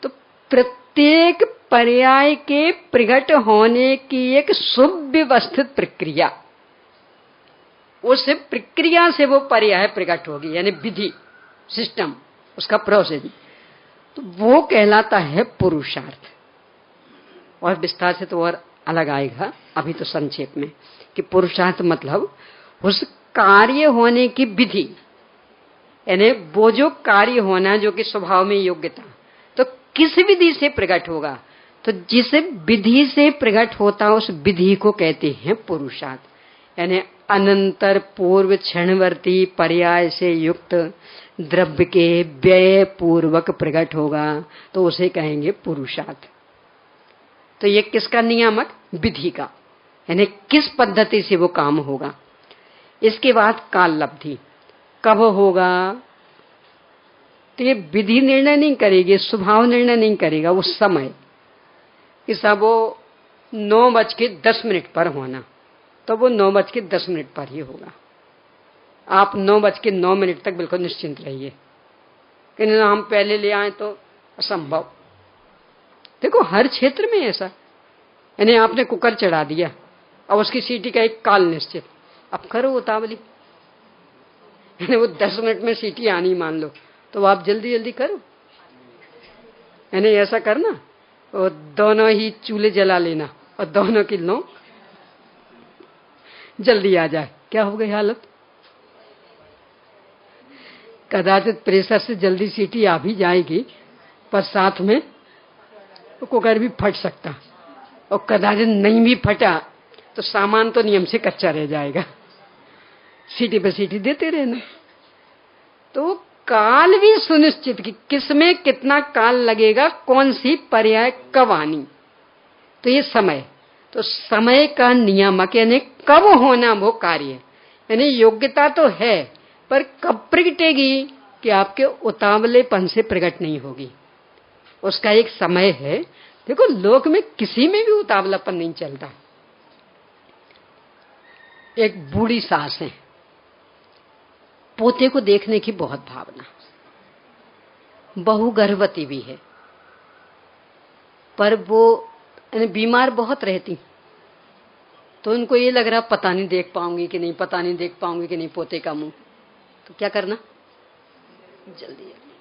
तो प्रत्येक पर्याय के प्रकट होने की एक सुव्यवस्थित प्रक्रिया, उस प्रक्रिया से वो पर्याय प्रकट होगी, यानी विधि। सिस्टम, उसका प्रोसेस, तो वो कहलाता है पुरुषार्थ। और विस्तार से तो और अलग आएगा, अभी तो संक्षेप में कि पुरुषार्थ मतलब उस कार्य होने की विधि, यानी वो जो कार्य होना जो कि स्वभाव में योग्यता, तो किस विधि से प्रकट होगा, तो जिस विधि से प्रकट होता उस विधि को कहते हैं पुरुषार्थ। यानी अनंतर पूर्व क्षणवर्ती पर्याय से युक्त द्रव्य के व्यय पूर्वक प्रकट होगा तो उसे कहेंगे पुरुषार्थ। तो ये किसका नियामक? विधि का, यानी किस पद्धति से वो काम होगा। इसके बाद काल लब्धि, कब होगा, तो ये विधि निर्णय नहीं करेगी, स्वभाव निर्णय नहीं करेगा, वो समय कि सब वो 9:10 पर होना, तो वो 9:10 पर ही होगा। आप 9:09 तक बिल्कुल निश्चिंत रहिए कि नहीं हम पहले ले आए तो असंभव। देखो हर क्षेत्र में ऐसा, यानी आपने कुकर चढ़ा दिया, अब उसकी सीटी का एक काल निश्चित, अब करो उतावली, यानी वो 10 मिनट में सीटी आनी मान लो, तो आप जल्दी जल्दी करो, यानी ऐसा करना और दोनों ही चूल्हे जला लेना और दोनों की लो जल्दी आ जाए। क्या हो गई हालत? कदाचित प्रेशर से जल्दी सीटी आ भी जाएगी, पर साथ में कुकर भी फट सकता, और कदाचित नहीं भी फटा तो सामान तो नियम से कच्चा रह जाएगा। सीटी पे सीटी देते रहना। तो काल भी सुनिश्चित कि किसमें कितना काल लगेगा, कौन सी पर्याय कब आनी, तो ये समय, तो समय का नियामक यानी कब होना वो कार्य, यानी योग्यता तो है पर कब प्रगटेगी कि आपके उतावलेपन से प्रकट नहीं होगी, उसका एक समय है। देखो लोक में किसी में भी उतावलापन नहीं चलता। एक बूढ़ी सास है, पोते को देखने की बहुत भावना, बहू गर्भवती भी है, पर वो बीमार बहुत रहती, तो उनको ये लग रहा पता नहीं देख पाऊंगी कि नहीं, पता नहीं देख पाऊंगी कि नहीं पोते का मुंह, तो क्या करना, जल्दी जल्दी।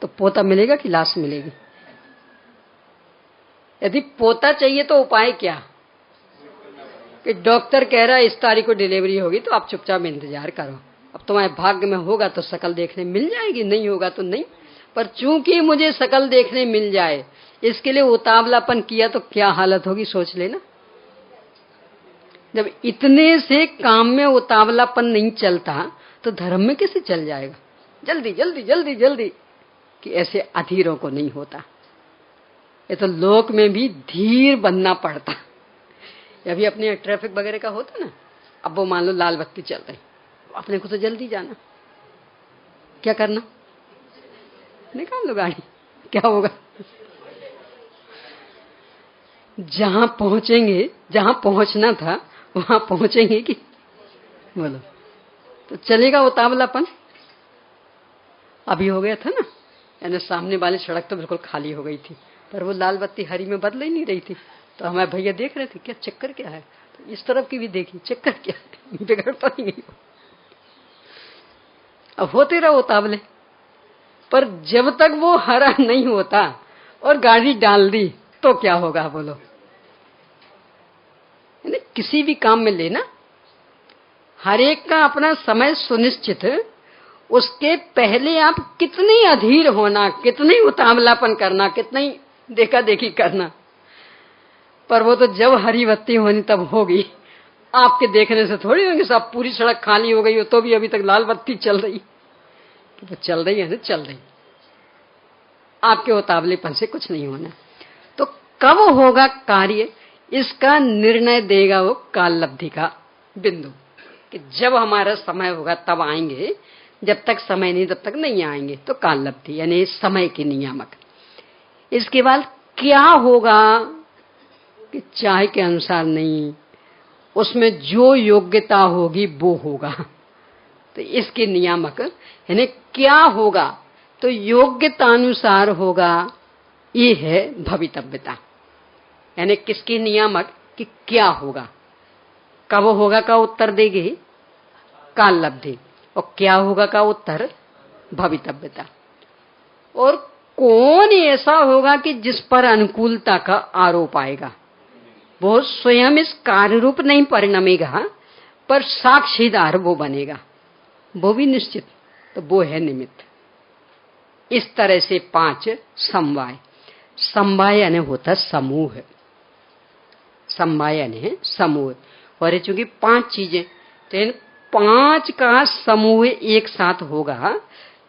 तो पोता मिलेगा कि लाश मिलेगी? यदि पोता चाहिए तो उपाय क्या कि डॉक्टर कह रहा है इस तारीख को डिलीवरी होगी, तो आप चुपचाप इंतजार करो, अब तुम्हारे भाग्य में होगा तो शकल देखने मिल जाएगी, नहीं होगा तो नहीं। पर चूंकि मुझे शकल देखने मिल जाए इसके लिए उतावलापन किया तो क्या हालत होगी, सोच लेना। जब इतने से काम में उतावलापन नहीं चलता तो धर्म में कैसे चल जाएगा? जल्दी जल्दी जल्दी जल्दी, कि ऐसे अधीरों को नहीं होता। ये तो लोक में भी धीर बनना पड़ता। अभी अपने ट्रैफिक वगैरह का होता ना, अब वो मान लो लाल बत्ती चल रही, अपने को तो जल्दी जाना, क्या करना, निकाल लो गाड़ी, क्या होगा? जहां पहुंचेंगे, जहां पहुंचना था वहां पहुंचेंगे कि बोलो, तो चलेगा उतावलापन। अभी हो गया था ना, यानी सामने वाली सड़क तो बिल्कुल खाली हो गई थी, पर वो लाल बत्ती हरी में बदल ही नहीं रही थी, तो हमारे भैया देख रहे थे क्या चक्कर क्या है, तो इस तरफ की भी देखी चक्कर क्या है, बिगड़ता नहीं गई। अब होते रहो उतावले, पर जब तक वो हरा नहीं होता और गाड़ी डाल दी तो क्या होगा बोलो? यानी किसी भी काम में लेना, हर एक का अपना समय सुनिश्चित, उसके पहले आप कितनी अधीर होना, कितनी उतावलापन करना, कितनी देखा देखी करना, पर वो तो जब हरी बत्ती होनी तब होगी। आपके देखने से थोड़ी होंगे, सब पूरी सड़क खाली हो गई हो तो भी अभी तक लाल बत्ती चल रही, तो चल रही है ना, चल रही, आपके उतावलेपन से कुछ नहीं होना। तो कब होगा कार्य, इसका निर्णय देगा वो काल लब्धि का बिंदु, कि जब हमारा समय होगा तब आएंगे, जब तक समय नहीं तब तक नहीं आएंगे, तो काल लब्धि यानी समय के नियामक। इसके बाद क्या होगा कि चाहे के अनुसार नहीं, उसमें जो योग्यता होगी वो होगा, तो इसके नियामक यानी क्या होगा, तो योग्यता अनुसार होगा, ये है भवितव्यता। यानी किसके नियामक कि क्या होगा, कब होगा का उत्तर देगी काल लब्धि, और क्या होगा का उत्तर भवितव्यता। और कौन ऐसा होगा कि जिस पर अनुकूलता का आरोप आएगा? वो स्वयं इस कार्य रूप नहीं परिणमेगा, पर साक्षीदार वो बनेगा, वो भी निश्चित। तो वो है निमित्त। इस तरह से 5 समवाय। समवाय यानी होता समूह, समवाय यानी समूह। और चूंकि 5 चीजें, तो इन 5 का समूह एक साथ होगा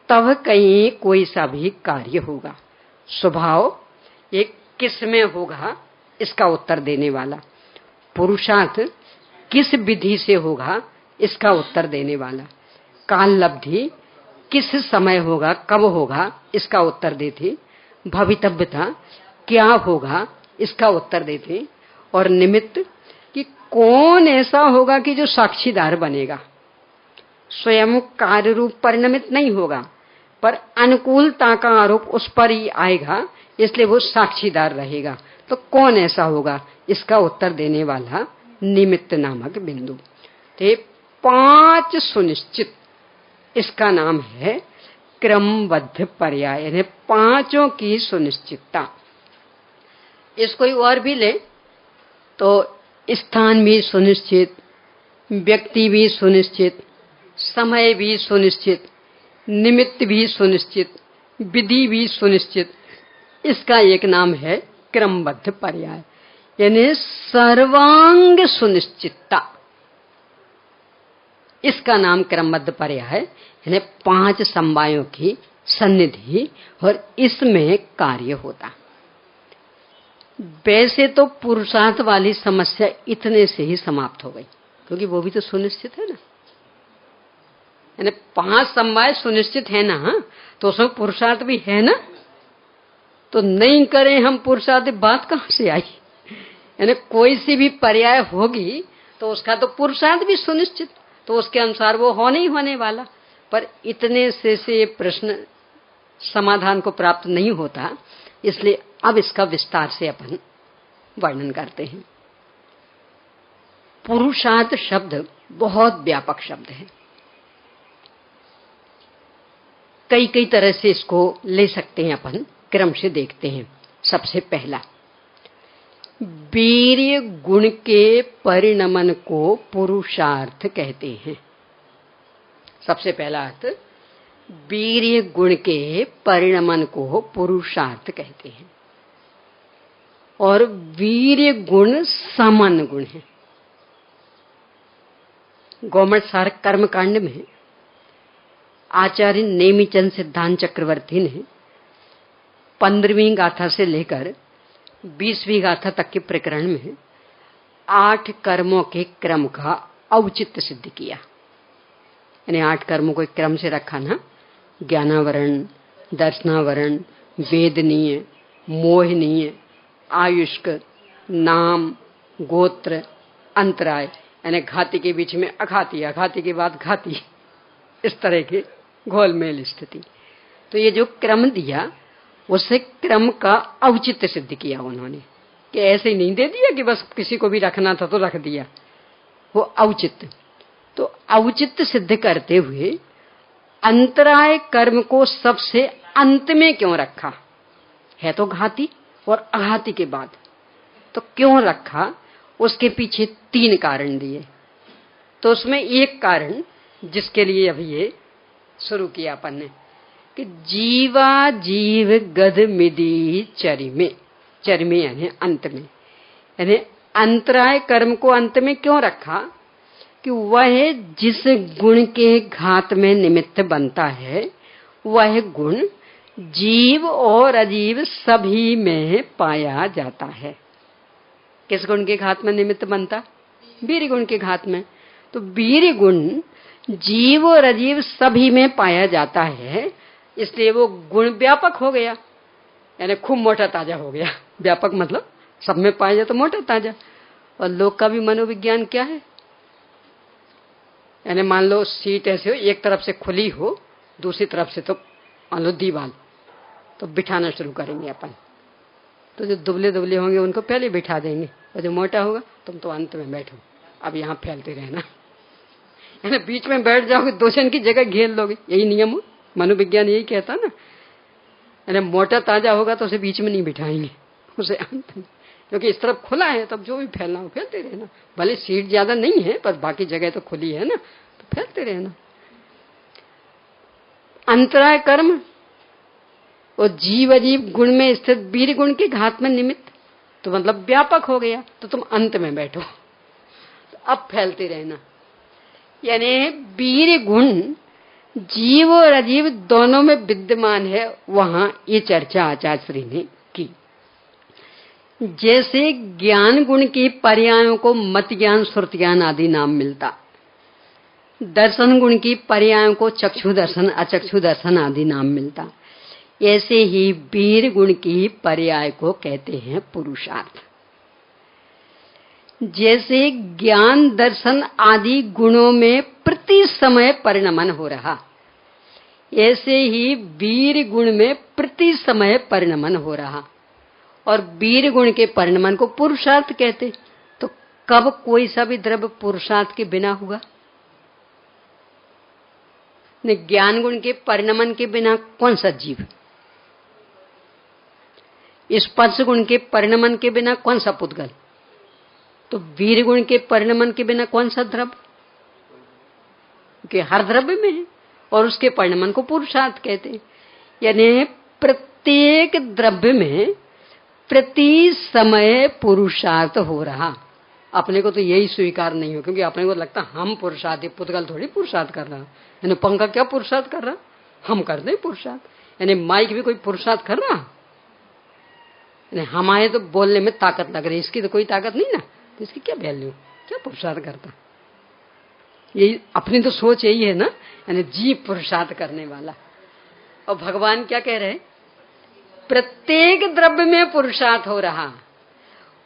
तब कहीं कोई सा भी कार्य होगा। स्वभाव एक किस में होगा, इसका उत्तर देने वाला। पुरुषार्थ किस विधि से होगा, इसका उत्तर देने वाला। काल लब्धि किस समय होगा, कब होगा, इसका उत्तर देती। भवितव्यता क्या होगा, इसका उत्तर देती। और निमित्त कि कौन ऐसा होगा कि जो साक्षीदार बनेगा। स्वयं कार्य रूप परिणमित नहीं होगा, पर अनुकूलता का आरोप उस पर ही आएगा, इसलिए वो साक्षीदार रहेगा। तो कौन ऐसा होगा, इसका उत्तर देने वाला निमित्त नामक बिंदु। तो ये 5 सुनिश्चित, इसका नाम है क्रमबद्ध पर्याय, यानी 5 की सुनिश्चितता। इसको और भी ले तो स्थान भी सुनिश्चित, व्यक्ति भी सुनिश्चित, समय भी सुनिश्चित, निमित्त भी सुनिश्चित, विधि भी सुनिश्चित। इसका एक नाम है क्रमबद्ध पर्याय, यानी सर्वांग सुनिश्चितता। इसका नाम क्रमबद्ध पर्याय, यानी 5 समवायों की सन्निधि और इसमें कार्य होता। वैसे तो पुरुषार्थ वाली समस्या इतने से ही समाप्त हो गई, क्योंकि वो भी तो सुनिश्चित है ना। यानी 5 समवाय सुनिश्चित है ना, तो उसमें पुरुषार्थ भी है ना। तो नहीं करें हम पुरुषार्थ, बात कहां से आई? यानी कोई सी भी पर्याय होगी तो उसका तो पुरुषार्थ भी सुनिश्चित, तो उसके अनुसार वो होने ही होने वाला। पर इतने से प्रश्न समाधान को प्राप्त नहीं होता, इसलिए अब इसका विस्तार से अपन वर्णन करते हैं। पुरुषार्थ शब्द बहुत व्यापक शब्द है, कई कई तरह से इसको ले सकते हैं अपन। क्रम से देखते हैं। सबसे पहला, वीर्य गुण के परिणमन को पुरुषार्थ कहते हैं। सबसे पहला अर्थ, वीर्य गुण के परिणमन को पुरुषार्थ कहते हैं। और वीर्य गुण समन गुण है। गौमठ सार कर्मकांड में आचार्य नेमिचंद सिद्धांत चक्रवर्ती ने 15वीं गाथा से लेकर 20वीं गाथा तक के प्रकरण में 8 कर्मों के क्रम का औचित्य सिद्ध किया। यानी 8 कर्मों को एक क्रम से रखा ना, ज्ञानावरण, दर्शनावरण, वेदनीय, मोहनीय, आयुष्क, नाम, गोत्र, अंतराय, यानी घाती के बीच में अघाती, अघाती के बाद घाती, इस तरह के घोलमेल स्थिति। तो ये जो क्रम दिया, उसे क्रम का औचित्य सिद्ध किया उन्होंने, कि ऐसे ही नहीं दे दिया कि बस किसी को भी रखना था तो रख दिया, वो औचित्य। तो औचित्य सिद्ध करते हुए अंतराय कर्म को सबसे अंत में क्यों रखा? है तो घाती और अघाती के बाद, तो क्यों रखा? उसके पीछे 3 कारण दिए। तो उसमें एक कारण, जिसके लिए अभी ये शुरू किया अपन ने, कि जीवा जीव गद मिदी चरिमे, चरिमे यानी अंत में, यानी अंतराय कर्म को अंत में क्यों रखा? कि वह जिस गुण के घात में निमित्त बनता है, वह गुण जीव और अजीव सभी में पाया जाता है। किस गुण के घात में निमित्त बनता? वीर्य गुण के घात में। तो वीर्य गुण जीव और अजीव सभी में पाया जाता है, इसलिए वो गुण व्यापक हो गया, यानी खूब मोटा ताजा हो गया। व्यापक मतलब सब में पाया जाए तो मोटा ताजा। और लोग का भी मनोविज्ञान क्या है? यानी मान लो सीट ऐसे हो, एक तरफ से खुली हो, दूसरी तरफ से तो मान लो दीवार, तो बिठाना शुरू करेंगे अपन। तो जो दुबले दुबले होंगे उनको पहले बिठा देंगे, और जो मोटा होगा तुम तो अंत में बैठो, अब यहाँ फैलते रहना। यानी बीच में बैठ जाओगे, 2 जन की जगह घेर लोगे, यही नियम हो मनोविज्ञान यही कहता ना, यानी मोटा ताजा होगा तो उसे बीच में नहीं बिठाएंगे, उसे अंत में, क्योंकि इस तरफ खुला है, तब जो भी फैलना हो फैलते रहना। भले सीट ज्यादा नहीं है पर बाकी जगह तो खुली है ना, तो फैलते रहना। अंतराय कर्म और जीव अजीव गुण में स्थित वीर गुण के घात में निमित्त, तो मतलब व्यापक हो गया, तो तुम अंत में बैठो, तो अब फैलते रहना। यानी वीर गुण जीव और अजीव दोनों में विद्यमान है, वहां ये चर्चा आचार्य श्री ने की। जैसे ज्ञान गुण के पर्यायों को मत ज्ञान, श्रुति ज्ञान आदि नाम मिलता, दर्शन गुण की पर्यायों को चक्षु दर्शन, अचक्षु दर्शन आदि नाम मिलता, ऐसे ही वीर गुण की पर्याय को कहते हैं पुरुषार्थ। जैसे ज्ञान दर्शन आदि गुणों में प्रति समय परिणमन हो रहा, ऐसे ही वीर गुण में प्रति समय परिणमन हो रहा, और वीर गुण के परिणमन को पुरुषार्थ कहते। तो कब कोई सा भी द्रव्य पुरुषार्थ के बिना हुआ? ज्ञान गुण के परिणमन के बिना कौन सा जीव, स्पर्श गुण के परिणमन के बिना कौन सा पुद्गल, तो वीर गुण के परिणमन के बिना कौन सा द्रव्य, क्योंकि हर द्रव्य में है, और उसके परिणमन को पुरुषार्थ कहते हैं। यानी प्रत्येक द्रव्य में प्रति समय पुरुषार्थ हो रहा। अपने को तो यही स्वीकार नहीं हो, क्योंकि अपने को लगता हम पुरुषार्थ, पुद्गल थोड़ी पुरुषार्थ कर रहा। यानी पंखा क्या पुरुषार्थ कर रहा, हम कर दे पुरुषार्थ। यानी माइक भी कोई पुरुषार्थ कर रहा, हमारे तो बोलने में ताकत लग रही, इसकी तो कोई ताकत नहीं ना, तो इसकी क्या वैल्यू, क्या पुरुषार्थ करता। यही अपनी तो सोच यही है ना, यानी जीव पुरुषार्थ करने वाला। और भगवान क्या कह रहे, प्रत्येक द्रव्य में पुरुषार्थ हो रहा,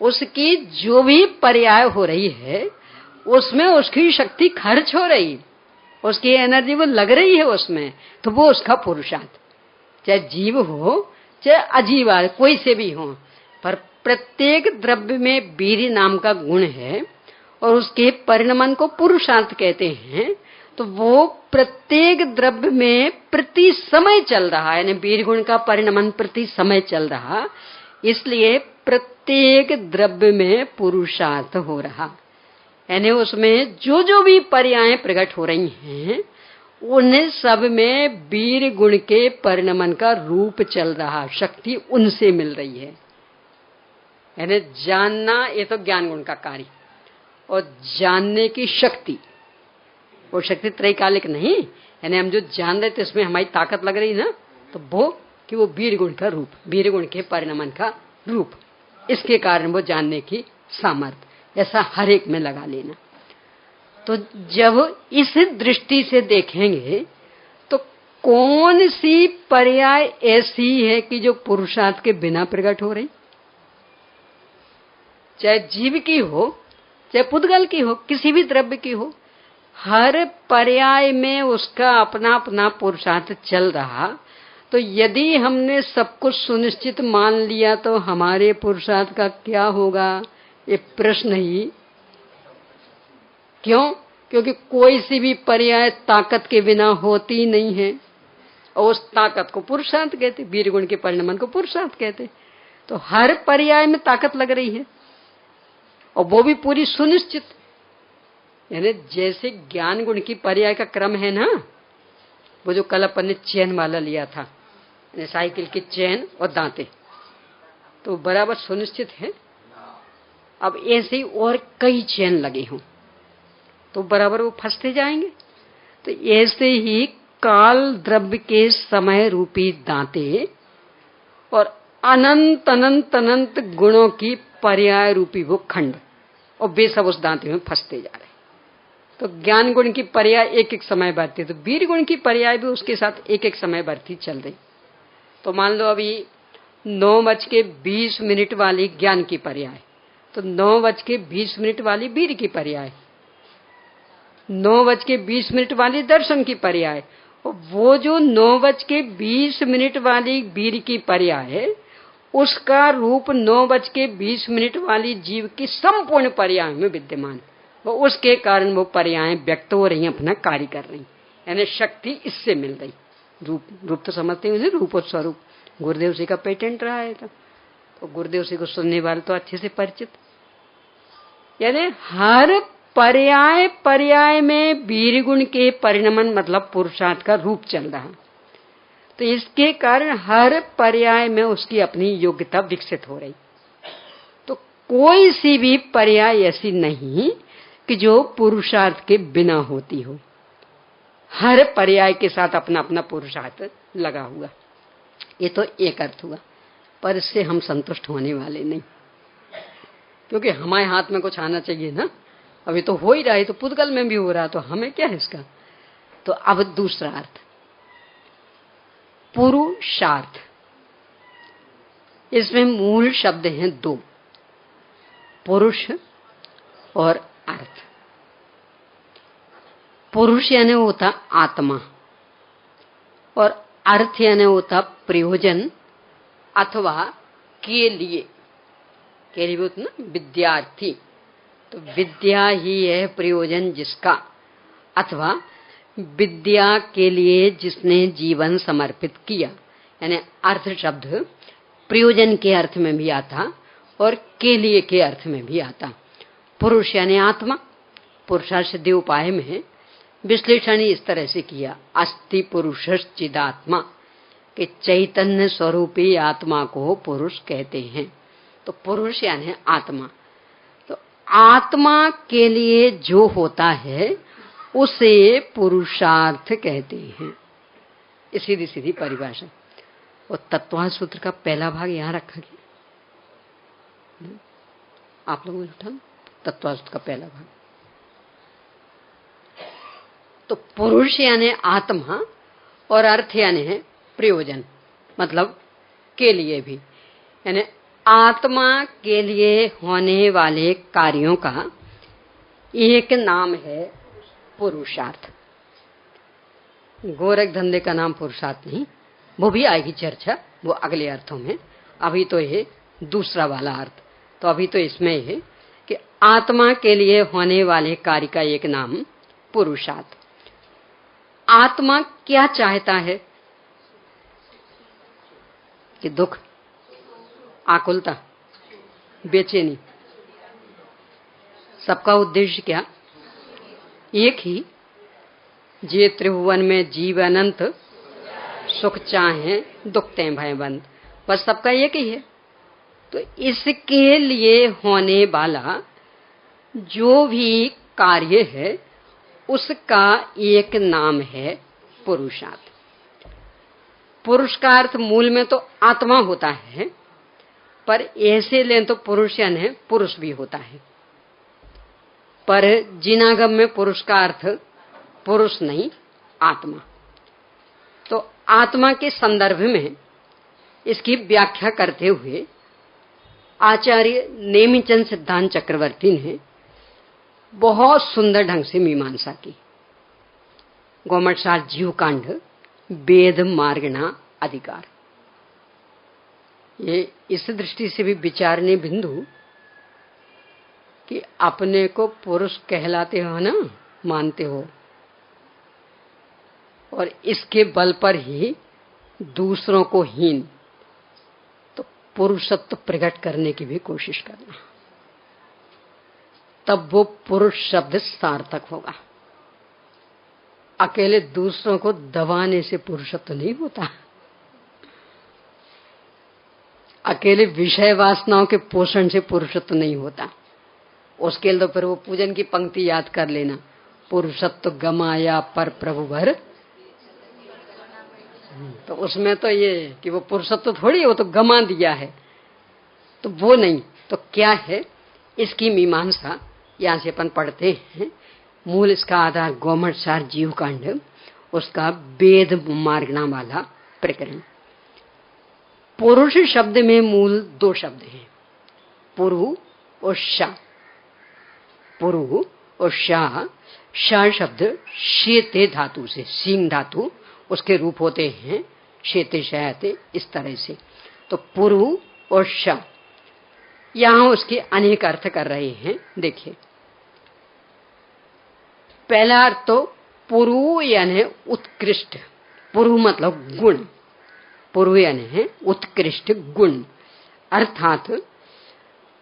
उसकी जो भी पर्याय हो रही है उसमें उसकी शक्ति खर्च हो रही, उसकी एनर्जी वो लग रही है उसमें, तो वो उसका पुरुषार्थ, चाहे जीव हो चाहे अजीव कोई से भी हो, पर प्रत्येक द्रव्य में वीर नाम का गुण है और उसके परिणमन को पुरुषार्थ कहते हैं। तो वो प्रत्येक द्रव्य में प्रति समय चल रहा है, यानी वीर गुण का परिणमन प्रति समय चल रहा, इसलिए प्रत्येक द्रव्य में पुरुषार्थ हो रहा। यानी उसमें जो जो भी पर्याय प्रकट हो रही हैं उन सब में वीर गुण के परिणमन का रूप चल रहा, शक्ति उनसे मिल रही है। यानी जानना ये तो ज्ञान गुण का कार्य, और जानने की शक्ति, वो शक्ति त्रैकालिक नहीं, यानी हम जो जान रहे थे इसमें हमारी ताकत लग रही ना, तो वो कि वो वीर गुण का रूप, वीर गुण के परिणमन का रूप, इसके कारण वो जानने की सामर्थ्य, ऐसा हर एक में लगा लेना। तो जब इस दृष्टि से देखेंगे तो कौन सी पर्याय ऐसी है कि जो पुरुषार्थ के बिना प्रकट हो रही, चाहे जीव की हो चाहे पुद्गल की हो, किसी भी द्रव्य की हो, हर पर्याय में उसका अपना अपना पुरुषार्थ चल रहा। तो यदि हमने सब कुछ सुनिश्चित मान लिया तो हमारे पुरुषार्थ का क्या होगा, ये प्रश्न ही। क्यों? क्योंकि कोई सी भी पर्याय ताकत के बिना होती नहीं है, और उस ताकत को पुरुषार्थ कहते, वीर गुण के परिणमन को पुरुषार्थ कहते। तो हर पर्याय में ताकत लग रही है, और वो भी पूरी सुनिश्चित। यानी जैसे ज्ञान गुण की पर्याय का क्रम है ना, वो जो कल अपन ने चैन वाला लिया था, साइकिल की चैन और दांते, तो बराबर सुनिश्चित है। अब ऐसे ही और कई चैन लगे हों तो बराबर वो फंसते जाएंगे। तो ऐसे ही काल द्रव्य के समय रूपी दांते और अनंत अनंत अनंत गुणों की पर्याय रूपी वो खंड, और वे सब उस दांते में फंसते जा रहे। तो ज्ञान गुण की पर्याय एक एक समय बढ़ती, तो वीर गुण की पर्याय भी उसके साथ एक एक समय बढ़ती चल रही। तो मान लो अभी 9:20 वाली ज्ञान की पर्याय, तो 9:20 वाली वीर की पर्याय, 9:20 वाली दर्शन की पर्याय, और वो जो 9:20 वाली वीर की पर्याय है उसका रूप 9:20 वाली जीव की संपूर्ण पर्याय में विद्यमान, वो उसके कारण वो पर्याय व्यक्त हो रही, अपना कार्य कर रही, यानी शक्ति इससे मिल रही, रूप रूप तो समझते हैं, रूप और स्वरूप गुरुदेव जी का पेटेंट रहा है। तो गुरुदेव जी को सुनने वाले तो अच्छे से परिचित, यानी हर पर्याय पर्याय में वीर गुण के परिणमन मतलब पुरुषार्थ का रूप चल रहा। तो इसके कारण हर पर्याय में उसकी अपनी योग्यता विकसित हो रही। तो कोई सी भी पर्याय ऐसी नहीं कि जो पुरुषार्थ के बिना होती हो। हर पर्याय के साथ अपना अपना पुरुषार्थ लगा हुआ। ये तो एक अर्थ हुआ, पर इससे हम संतुष्ट होने वाले नहीं, क्योंकि हमारे हाथ में कुछ आना चाहिए ना। अभी तो हो ही रहा है, तो पुद्गल में भी हो रहा, तो हमें क्या है इसका। तो अब दूसरा अर्थ, पुरुषार्थ। इसमें मूल शब्द हैं दो, पुरुष और अर्थ। पुरुष यानी होता आत्मा और अर्थ यानी होता प्रयोजन अथवा के लिए होता ना विद्यार्थी। तो विद्या ही है प्रयोजन जिसका, अथवा विद्या के लिए जिसने जीवन समर्पित किया। यानी अर्थ शब्द प्रयोजन के अर्थ में भी आता और के लिए के अर्थ में भी आता। पुरुष यानी आत्मा। पुरुषार्थ सिद्धि उपाय में विश्लेषण इस तरह से किया, अस्ति पुरुषश्चिदात्मा, कि चैतन्य स्वरूपी आत्मा को पुरुष कहते हैं। तो पुरुष यानी आत्मा। तो आत्मा के लिए जो होता है उसे पुरुषार्थ कहते हैं। सीधी सीधी परिभाषा। और तत्वार्थ सूत्र का पहला भाग यहां रखा गया, आप लोगों ने उठा तत्वार्थ सूत्र का पहला भाग। तो पुरुष यानी आत्मा और अर्थ यानी है प्रयोजन, मतलब के लिए भी। यानी आत्मा के लिए होने वाले कार्यों का एक नाम है पुरुषार्थ। गोरख धंधे का नाम पुरुषार्थ नहीं, वो भी आएगी चर्चा, वो अगले अर्थों में। अभी तो ये दूसरा वाला अर्थ। तो अभी तो इसमें है कि आत्मा के लिए होने वाले कार्य का एक नाम पुरुषार्थ। आत्मा क्या चाहता है? कि दुख, आकुलता, बेचैनी, सबका उद्देश्य क्या? एक ही, जे त्रिभुवन में जीव अनंत, सुख चाहे दुख ते भय बंद, बस सबका एक ही है। तो इसके लिए होने वाला जो भी कार्य है उसका एक नाम है पुरुषार्थ। पुरुष का अर्थ मूल में तो आत्मा होता है, पर ऐसे लें तो पुरुष यानी पुरुष भी होता है। पर जिनागम में पुरुष का अर्थ पुरुष नहीं, आत्मा। तो आत्मा के संदर्भ में इसकी व्याख्या करते हुए आचार्य नेमिचंद सिद्धांत चक्रवर्ती ने बहुत सुंदर ढंग से मीमांसा की। गोमटसार जीवकांड वेद मार्गणा अधिकार। ये इस दृष्टि से भी विचारने बिंदु कि अपने को पुरुष कहलाते हो ना, मानते हो, और इसके बल पर ही दूसरों को हीन, तो पुरुषत्व प्रकट करने की भी कोशिश करना, तब वो पुरुष शब्द सार्थक होगा। अकेले दूसरों को दबाने से पुरुषत्व नहीं होता। अकेले विषय वासनाओं के पोषण से पुरुषत्व नहीं होता। उसके लिए तो फिर वो पूजन की पंक्ति याद कर लेना, पुरुषत्व गमाया पर प्रभु भर। तो उसमें तो ये कि वो पुरुषत्व थोड़ी, वो तो गमा दिया है, तो वो नहीं। तो क्या है इसकी मीमांसा यहां से अपन पढ़ते हैं। मूल इसका आधार गोमटसार जीवकांड, उसका वेद मार्गणा वाला प्रकरण। पुरुष शब्द में मूल दो शब्द हैं, पुरु और शा। पुरु और शा, शा शब्द शेते धातु से, सींग धातु उसके रूप होते हैं, शेते शयाते, इस तरह से। तो पुरु और शा यहां उसके अनेक अर्थ कर रहे हैं। देखिए, पहला अर्थ तो पुरु यानी उत्कृष्ट, पुरु मतलब गुण, पुरु यानी है उत्कृष्ट गुण, अर्थात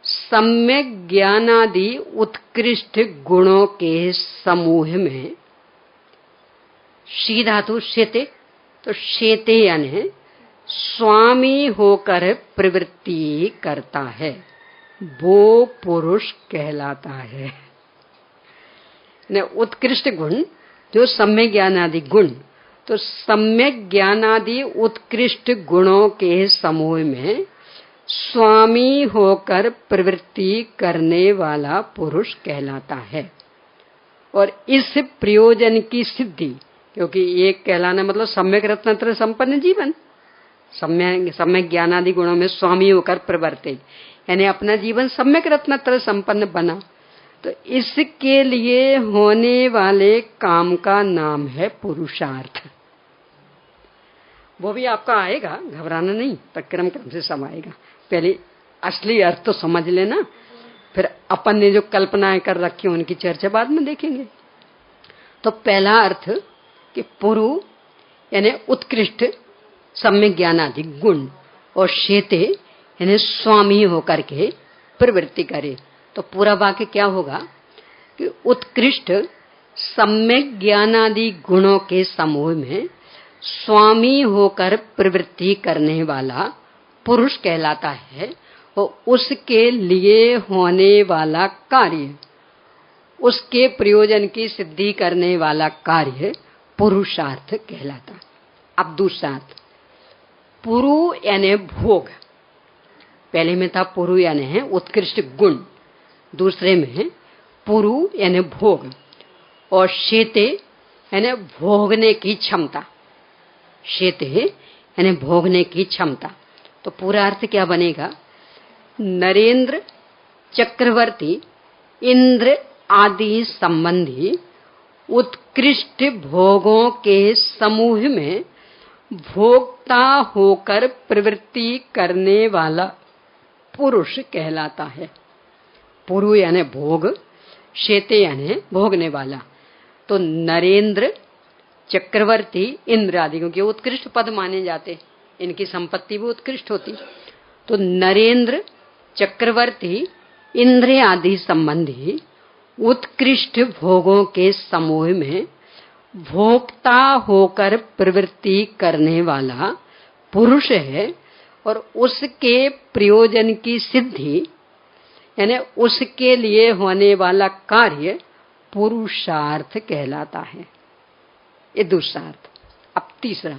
सम्यक ज्ञानादि उत्कृष्ट गुणों के समूह में। शी धातु शेते, तो शेते यानी स्वामी होकर प्रवृत्ति करता है, वो पुरुष कहलाता है। उत्कृष्ट गुण जो सम्यक ज्ञानादि गुण, तो सम्यक ज्ञानादि उत्कृष्ट गुणों के समूह में स्वामी होकर प्रवृत्ति करने वाला पुरुष कहलाता है। और इस प्रयोजन की सिद्धि, क्योंकि एक कहलाना मतलब सम्यक रत्नत्र संपन्न जीवन, सम्यक ज्ञानादि गुणों में स्वामी होकर प्रवर्तित, यानी अपना जीवन सम्यक रत्नत्र संपन्न बना, तो इसके लिए होने वाले काम का नाम है पुरुषार्थ। वो भी आपका आएगा, घबराना नहीं, प्रक्रम क्रम से समाएगा। पहले असली अर्थ तो समझ लेना, फिर अपन ने जो कल्पनाएं कर रखी हैं उनकी चर्चा बाद में देखेंगे। तो पहला अर्थ कि पुरु यानी उत्कृष्ट सम्यक ज्ञानादि गुण, और शेते यानी स्वामी होकर के प्रवृत्ति करे। तो पूरा वाक्य क्या होगा कि उत्कृष्ट सम्यक ज्ञानादि गुणों के समूह में स्वामी होकर प्रवृत्ति करने वाला पुरुष कहलाता है, और उसके लिए होने वाला कार्य, उसके प्रयोजन की सिद्धि करने वाला कार्य पुरुषार्थ कहलाता। अब दूसरा अर्थ, पुरु यानी भोग। पहले में था पुरु यानी है उत्कृष्ट गुण, दूसरे में है पुरु यानी भोग, और शेते यानी भोगने की क्षमता। शेते यानी भोगने की क्षमता। तो पूरा अर्थ क्या बनेगा, नरेंद्र, चक्रवर्ती, इंद्र आदि संबंधी उत्कृष्ट भोगों के समूह में भोक्ता होकर प्रवृत्ति करने वाला पुरुष कहलाता है। पुरु यानी भोग, शेते यानी भोगने वाला। तो नरेंद्र, चक्रवर्ती, इंद्र आदि, क्योंकि उत्कृष्ट पद माने जाते, इनकी संपत्ति भी उत्कृष्ट होती। तो नरेंद्र, चक्रवर्ती, इंद्र आदि संबंधी उत्कृष्ट भोगों के समूह में भोक्ता होकर प्रवृत्ति करने वाला पुरुष है, और उसके प्रयोजन की सिद्धि यानी उसके लिए होने वाला कार्य पुरुषार्थ कहलाता है। ये दूसरा अर्थ। अब तीसरा,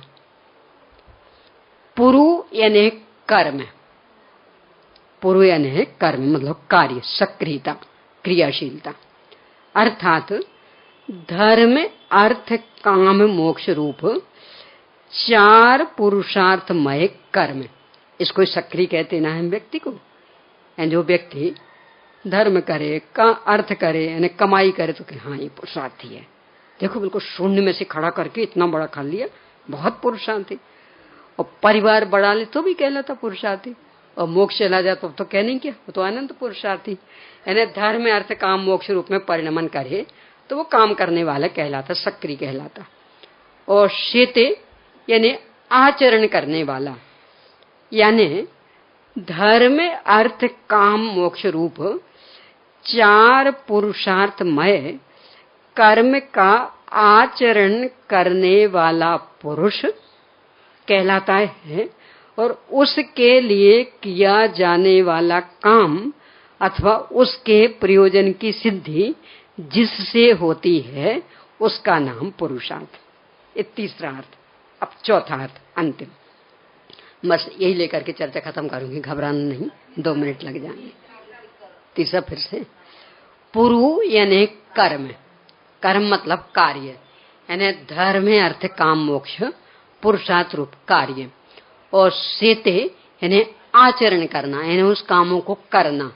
पुरु यानी कर्म। पुरु यानी कर्म मतलब कार्य, सक्रियता, क्रियाशीलता, अर्थात धर्म, अर्थ, काम, मोक्ष रूप 4 पुरुषार्थमय कर्म। इसको सक्रिय कहते ना हम व्यक्ति को। जो व्यक्ति धर्म करे, का अर्थ करे, यानी कमाई करे, तो हाँ ये पुरुषार्थी है। देखो बिल्कुल शून्य में से खड़ा करके इतना बड़ा कर लिया, बहुत पुरुषार्थी। और परिवार बढ़ा ले तो भी कहलाता पुरुषार्थी, और मोक्ष चला जाए तो कहने क्या, वो तो अनंत पुरुषार्थी। यानी धर्म, अर्थ, काम, मोक्ष रूप में परिणमन करे तो वो काम करने वाला कहलाता, सक्रिय कहलाता। और शेते यानी आचरण करने वाला, यानी धर्म, अर्थ, काम, मोक्ष रूप 4 पुरुषार्थमय कर्म का आचरण करने वाला पुरुष कहलाता है, और उसके लिए किया जाने वाला काम अथवा उसके प्रयोजन की सिद्धि जिससे होती है उसका नाम पुरुषार्थ। ये तीसरा अर्थ। अब चौथा अर्थ, अंतिम। बस यही लेकर के चर्चा खत्म करूंगी, घबराना नहीं, 2 मिनट लग जाएंगे। तीसरा फिर से, पुरु यानी कर्म। कर्म मतलब कार्य, यानी धर्म, अर्थ, काम, मोक्ष पुरुषार्थ रूप कार्य। और शेते यानी आचरण करना, यानी उस कामों को करना।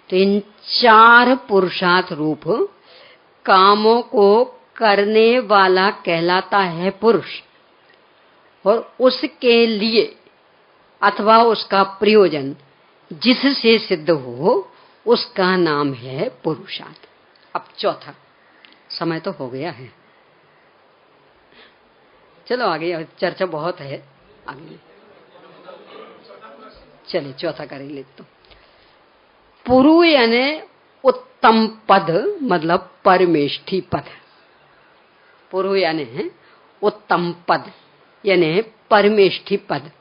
तो इन 4 पुरुषार्थ रूप कामों को करने वाला कहलाता है पुरुष, और उसके लिए अथवा उसका प्रयोजन जिससे सिद्ध हो उसका नाम है पुरुषार्थ। अब चौथा, समय तो हो गया है। चलो आगे, चर्चा बहुत है आगे। चलिए चौथा कर ले तो। पुरु यानी उत्तम पद, मतलब परमेष्ठी पद। पुरु यानी उत्तम पद यानी परमेष्ठी पद,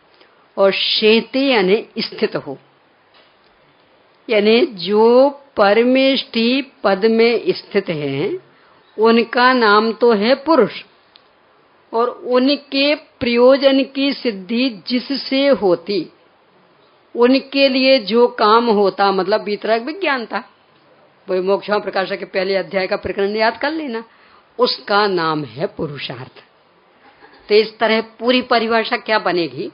और शेते यानी स्थित हो, यानी जो परमेष्ठी पद में स्थित हैं उनका नाम तो है पुरुष, और उनके प्रयोजन की सिद्धि जिससे होती, उनके लिए जो काम होता, मतलब वितरक विज्ञान था, वही मोक्षमा प्रकाशक के पहले अध्याय का प्रकरण याद कर लेना, उसका नाम है पुरुषार्थ। तो इस तरह पूरी परिभाषा क्या बनेगी?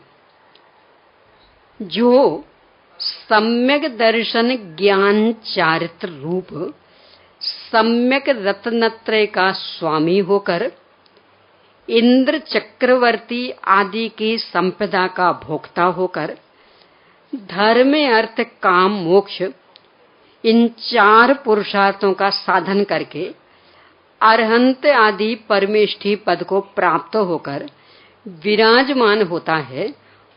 जो सम्यक दर्शन ज्ञान चारित्र रूप सम्यक रत्नत्रय का स्वामी होकर इंद्र चक्रवर्ती आदि की संपदा का भोक्ता होकर धर्म अर्थ काम मोक्ष इन चार पुरुषार्थों का साधन करके अरहंत आदि परमेष्ठी पद को प्राप्त होकर विराजमान होता है,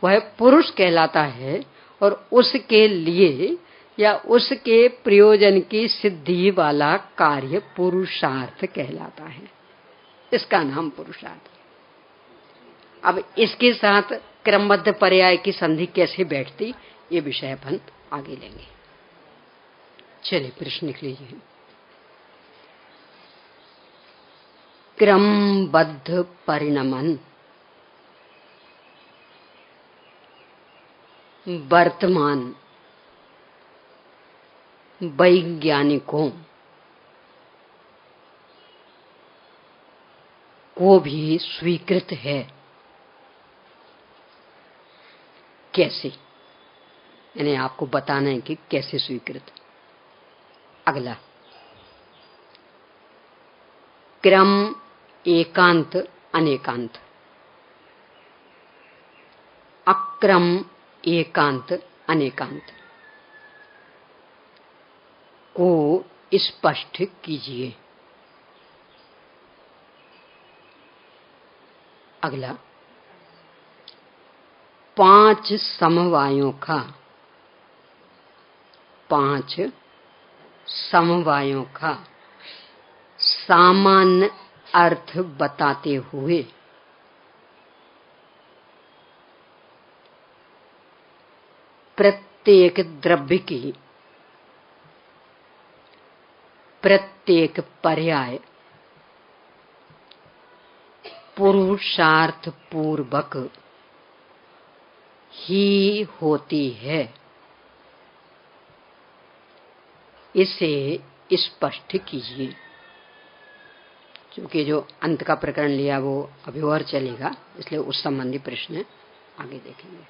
वह पुरुष कहलाता है, और उसके लिए या उसके प्रयोजन की सिद्धि वाला कार्य पुरुषार्थ कहलाता है। इसका नाम पुरुषार्थ। अब इसके साथ क्रमबद्ध पर्याय की संधि कैसे बैठती, ये विषय अपन आगे लेंगे। चलिए प्रश्न लिख लीजिए। क्रमबद्ध परिणमन वर्तमान वैज्ञानिकों को भी स्वीकृत है। कैसे? यानी आपको बताना है कि कैसे स्वीकृत। अगला, क्रम एकांत अनेकांत, अक्रम एकांत अनेकांत को स्पष्ट कीजिए। अगला, 5 समवायों का सामान्य अर्थ बताते हुए प्रत्येक द्रव्य की प्रत्येक पर्याय पुरुषार्थ पूर्वक ही होती है, इसे स्पष्ट कीजिए। क्योंकि जो अंत का प्रकरण लिया वो अभी और चलेगा, इसलिए उस संबंधी प्रश्न आगे देखेंगे।